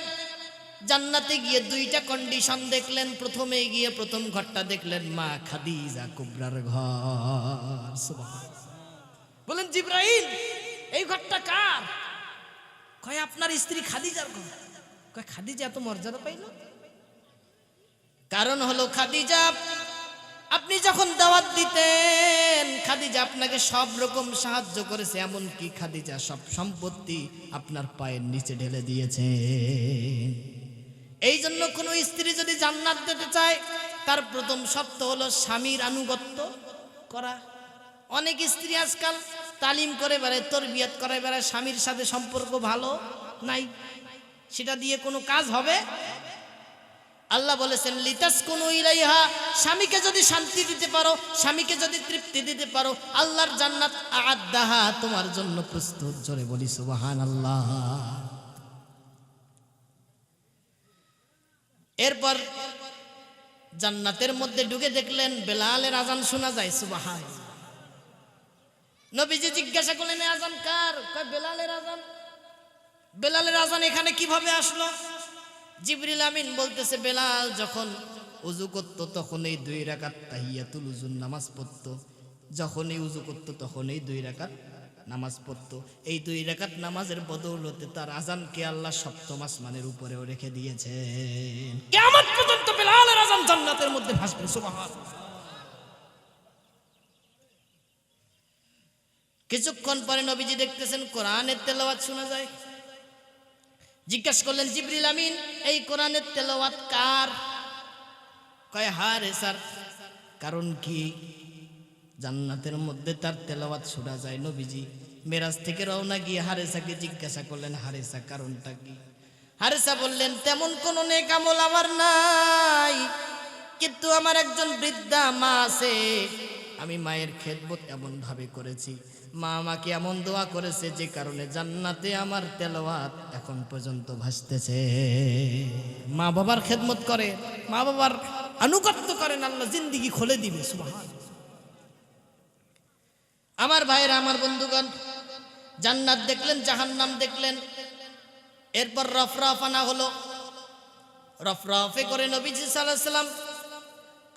জান্নাতে গিয়ে 2টা কন্ডিশন দেখলেন। প্রথমে গিয়ে প্রথম ঘরটা দেখলেন মা খাদিজা কুবরার ঘর। সুবহানাল্লাহ। বলেন, জিবরাইল এই ঘরটা কার? কয় আপনার স্ত্রী খাদিজার ঘর। কয় খাদিজা এত মর্যাদা পাইল? কারণ হলো খাদিজা, আপনি যখন দাওয়াত দিতেন, খাদিজা আপনাকে সব রকম সাহায্য করেছে, এমনকি খাদিজা সব সম্পত্তি আপনার পায়ের নিচে ঢেলে দিয়েছে। এই জন্য কোনো স্ত্রী যদি জান্নাত দিতে চায়, তার প্রথম শর্ত হলো স্বামীর আনুগত্য করা। অনেক স্ত্রী আজকাল তালিম করে বেড়ায়, তরবিয়ত করে বেড়ায়, স্বামীর সাথে সম্পর্ক ভালো নাই, সেটা দিয়ে কোনো কাজ হবে? আল্লাহ বলেছেন লিতাসকুনু ইলাইহা, স্বামীকে যদি শান্তি দিতে পারো, স্বামীকে যদি তৃপ্তি দিতে পারো, আল্লাহর জান্নাত আ'আদ্দাহা তোমার জন্য প্রস্তুত। জোরে বলি সুবহানাল্লাহ। এরপর জান্নাতের মধ্যে ঢুকে দেখলেন বেলালের আজান শোনা যায়। সুবহানাল্লাহ। নবীজি জিজ্ঞাসা করলেন, আজান কার? কয় বেলালের আজান। বেলালের আজান এখানে কিভাবে আসলো? জিবরিল আমিন বলতেছে, বেলাল যখন ওযু করত তখন এই 2 রাকাত তাহিয়াতুল ওযুর নামাজ পড়তো। যখনই ওযু করত তখনই 2 রাকাত নামাজ পড়তো। এই 2 রাকাত নামাজের বদৌলতে তার আজানকে আল্লাহ সপ্তম আসমানের উপরেও রেখে দিয়েছেন। কিয়ামত পর্যন্ত বেলালের আজান জান্নাতের মধ্যে ভাসবে। সুবহানাল্লাহ। কিছুক্ষণ পরে নবীজি দেখতেছেন কোরআনের তেলাওয়াত শোনা যায়। জিজ্ঞাসা করলেন, জিবরিল আমিন এই কোরআনের তেলাওয়াত কার? কয় হারেসার। কারণ কি? জান্নাতের মধ্যে তার তেলাওয়াত শোনা যায়। নবীজি মেরাজ থেকে রওনা গিয়ে হারেসাকে জিজ্ঞাসা করলেন, হারেসা কারণটা কি? হারেসা বললেন, তেমন কোনো নেক আমল আমার নাই, কিন্তু আমার একজন বৃদ্ধা মা আছে। আমি মায়ের খেদমত এমন ভাবে করেছি, মা আমাকে এমন দোয়া করেছে, যে কারণে জান্নাতে আমার তেলাওয়াত এখন পর্যন্ত ভাসতেছে। মা বাবার খেদমত করে, মা বাবার আনুগত্য করেন, আল্লাহ জিন্দেগি খুলে দিবে। সুবহানাল্লাহ। আমার ভাইয়েরা, আমার বন্ধুগণ, জান্নাত দেখলেন, জাহান্নাম দেখলেন। এরপর রফরাফানা হলো। রফরাফে করে নবীজি সাল্লাল্লাহু আলাইহি সাল্লাম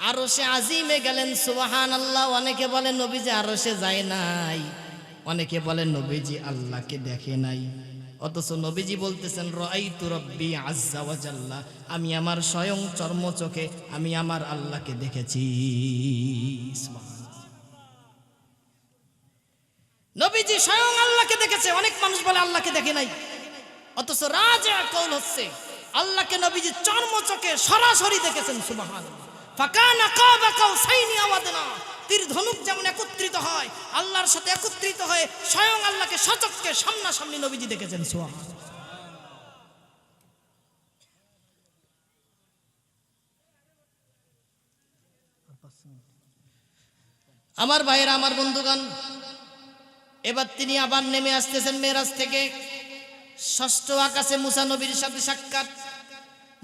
আরশে আজিমে গেলেন। সুবহানাল্লাহ। অনেকে বলে নবীজি আরশে যায় নাই, অনেকে বলে নবীজি আল্লাহকে দেখে নাই। অথচ নবীজি বলতেছেন, রাআইতু রাব্বি আযজা ওয়া জাল্লা, আমি আমার স্বয়ং চর্মচোখে আমি আমার আল্লাহকে দেখেছি। সুবহানাল্লাহ। নবীজি স্বয়ং আল্লাহকে দেখেছে। অনেক মানুষ বলে আল্লাহকে দেখে নাই, অথচ রাজে কওল হচ্ছে আল্লাহকে নবীজি চর্মচোখে সরাসরি দেখেছেন। সুবহানাল্লাহ। ফাকানা কাবা কাউসাইনি আও আদনা, তীর ধনুক যেমন একত্রিত হয়, আল্লাহর সাথে একত্রিত হয়ে স্বয়ং আল্লাহকে সচক্ষে সামনাসামনি নবীজি দেখেছেন। সুবহানাল্লাহ। আমার ভাইয়েরা, আমার বন্ধুগণ, এবার তিনি আবার নেমে আসতেছেন মেরাজ থেকে। 6ষ্ঠ আকাশে মুসা নবীর সাথে সাক্ষাৎ।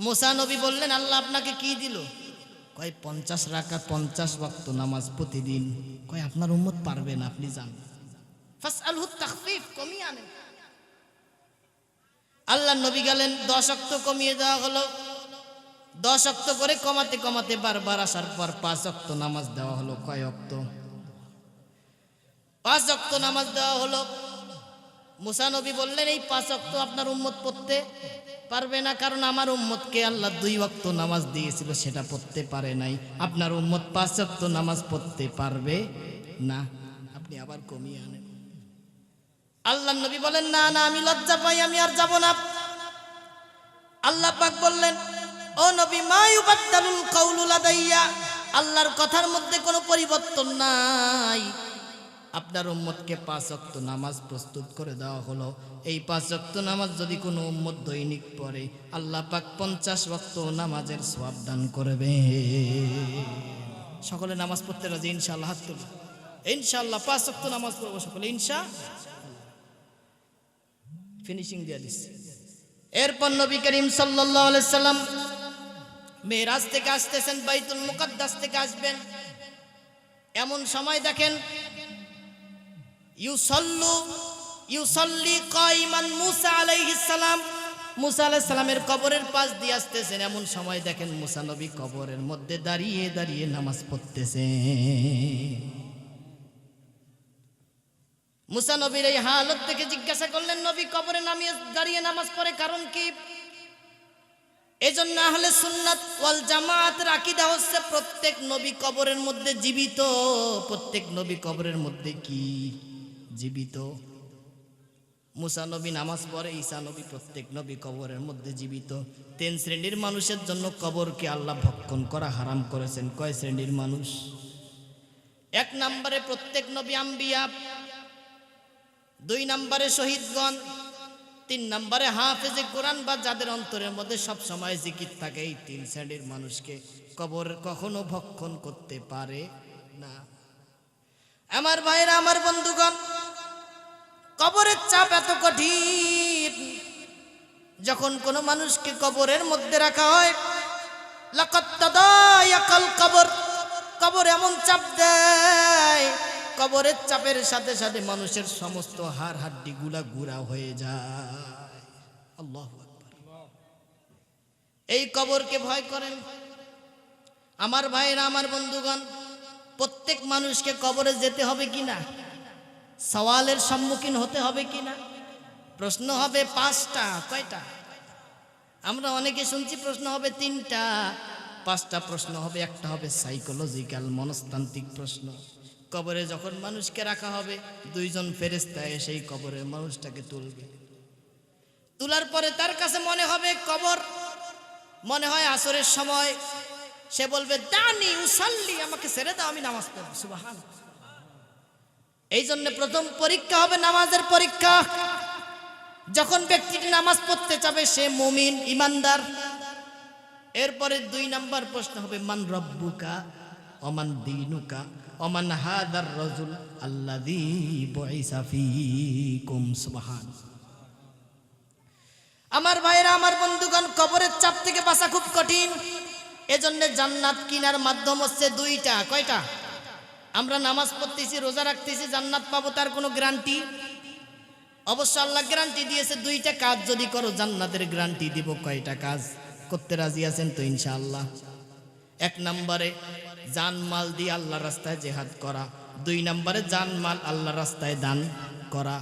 মুসা নবী বললেন, আল্লাহ আপনাকে কি দিল? কয় 50 রাকাত 50 ওয়াক্ত নামাজ প্রতিদিন। কয় আপনার উম্মত পারবে না, আপনি যান। ফাসআলহু তাখফিফ, কমিয়ে আনেন। আল্লাহ নবী গেলেন, 10 ওয়াক্ত কমিয়ে দেওয়া হলো। 10 ওয়াক্ত করে কমাতে কমাতে বারবার আসার পর 5 ওয়াক্ত নামাজ দেওয়া হলো। কয় ওয়াক্ত? 5 ওয়াক্ত নামাজ দেওয়া হলো। মুসা নবী বললেন, এই 5 ওয়াক্ত আপনার উম্মত পড়তে পারবে না, কারণ আমার উম্মতকে আল্লাহ 2 ওয়াক্ত নামাজ দিয়েছিল, সেটা পড়তে পারে নাই। আপনার উম্মত 5 ওয়াক্ত নামাজ পড়তে পারবে না, আপনি আবার কমিয়ে আনেন। আল্লাহ নবী বলেন, না না, আমি লজ্জা পাই, আমি আর যাব না। আল্লাহ পাক বললেন, ও নবী, মা ইউবাদদালুল কাউলু লাদাইয়া, আল্লাহর কথার মধ্যে কোনো পরিবর্তন নাই। আপনার উম্মতকে 5 ওয়াক্ত নামাজ প্রস্তুত করে দেওয়া হলো। এই 5 ওয়াক্ত নামাজ যদি কোনো উম্মত দৈনিক পড়ে, আল্লাহ পাক 50 ওয়াক্ত নামাজের সওয়াব দান করবে। সকলে নামাজ পড়তে রাজি ইনশাআল্লাহ? হাত তুলুন। ইনশাআল্লাহ 5 ওয়াক্ত নামাজ পড়বো সকলে ইনশাআল্লাহ। ফিনিশিং দিয়ে দিচ্ছি। এরপর নবী করিম সাল্লাল্লাহু আলাইহি সাল্লাম মেরাজ থেকে আসতেছেন, বাইতুল মুকাদ্দাস থেকে আসবেন। এমন সময় দেখেন, ইউসাল্লি কাইমান মুসা আলাইহিস সালাম, মুসা আলাইহিস সালামের কবরের পাশ দিয়ে আসতেছেন। এমন সময় দেখেন মুসা নবী কবরের মধ্যে দাঁড়িয়ে দাঁড়িয়ে নামাজ পড়তেছেন। মুসা নবীর এই হালত থেকে জিজ্ঞাসা করলেন, নবী কবরে নামিয়ে দাঁড়িয়ে নামাজ পড়ে কারণ কি? এজন্য আহলে সুন্নাত ওয়াল জামাতের আকীদা হচ্ছে প্রত্যেক নবী কবরের মধ্যে জীবিত। প্রত্যেক নবী কবরের মধ্যে কি? জীবিত। মুসা নবী নামাজ পড়ে, ঈসা নবী, প্রত্যেক নবী কবরের মধ্যে জীবিত। 3 শ্রেণীর মানুষের জন্য কবরকে আল্লাহ ভক্ষণ করা হারাম করেছেন। কয় শ্রেণীর মানুষ? 1 নম্বরে প্রত্যেক নবী আম্বিয়া, 2 নম্বরে শহীদগণ, 3 নম্বরে হাফেজে কোরআন বা যাদের অন্তরের মধ্যে সব সময় জিকির থাকে। এই 3 শ্রেণীর মানুষকে কবর কখনো ভক্ষণ করতে পারে না। আমার ভাইরা, আমার বন্ধুগণ, কবরের চাপ এত কঠিন, যখন কোনো মানুষকে কবরের মধ্যে রাখা হয়, লাকাদ তাদায়াকাল কবর, কবর এমন চাপ দেয়, কবরের চাপের সাথে সাথে মানুষের সমস্ত হাড় হাড্ডি গুলা গুঁড়া হয়ে যায়। আল্লাহু আকবার। এই কবরকে ভয় করেন আমার ভাইরা, আমার বন্ধুগণ। প্রত্যেক মানুষকে কবরে যেতে হবে কিনা, সওয়ালের সম্মুখীন হতে হবে কিনা? প্রশ্ন হবে 5টা। কয়টা? আমরা অনেকে শুনছি প্রশ্ন হবে 3টা, 5টা প্রশ্ন হবে। একটা হবে সাইকোলজিক্যাল, মনস্তান্ত্রিক প্রশ্ন। কবরে যখন মানুষকে রাখা হবে, 2 জন ফেরেশতা এসে সেই কবরের মানুষটাকে তুলবে। তোলার পরে তার কাছে মনে হবে কবর, মনে হয় আসরের সময়, সে বলবে দানি উসাল্লি, আমাকে ছেড়ে দাও, আমি নামাজ পড়ব। সুবহানাল্লাহ। এই জন্য প্রথম পরীক্ষা হবে নামাজের পরীক্ষা। যখন ব্যক্তিটি নামাজ পড়তে যাবে সে মুমিন, ইমানদার। এরপরে 2 নাম্বার প্রশ্ন হবে মান রব্বুকা ওমান দীনুকা ওমান হাদার রাজুল আল্লাযী বুইসা ফীকুম। সুবহানাল্লাহ। আমার ভাইরা, আমার বন্ধুগণ, কবরের চাপ থেকে বাঁচা খুব কঠিন। এজন্য জান্নাত কিনার মাধ্যম হচ্ছে 2টা। কয়টা? আমরা নামাজ পড়তেছি, রোজা রাখতেছি, জান্নাত পাবো, তার কোনো গ্যারান্টি? অবশ্য আল্লাহ গ্যারান্টি দিয়েছে, 2টা কাজ যদি করো জান্নাতের গ্যারান্টি দিব। কয়টা কাজ করতে রাজি আছেন তো ইনশাআল্লাহ? 1 নম্বরে জানমাল দিয়ে আল্লাহর রাস্তায় জিহাদ করা, 2 নম্বরে জানমাল আল্লাহর রাস্তায় দান করা।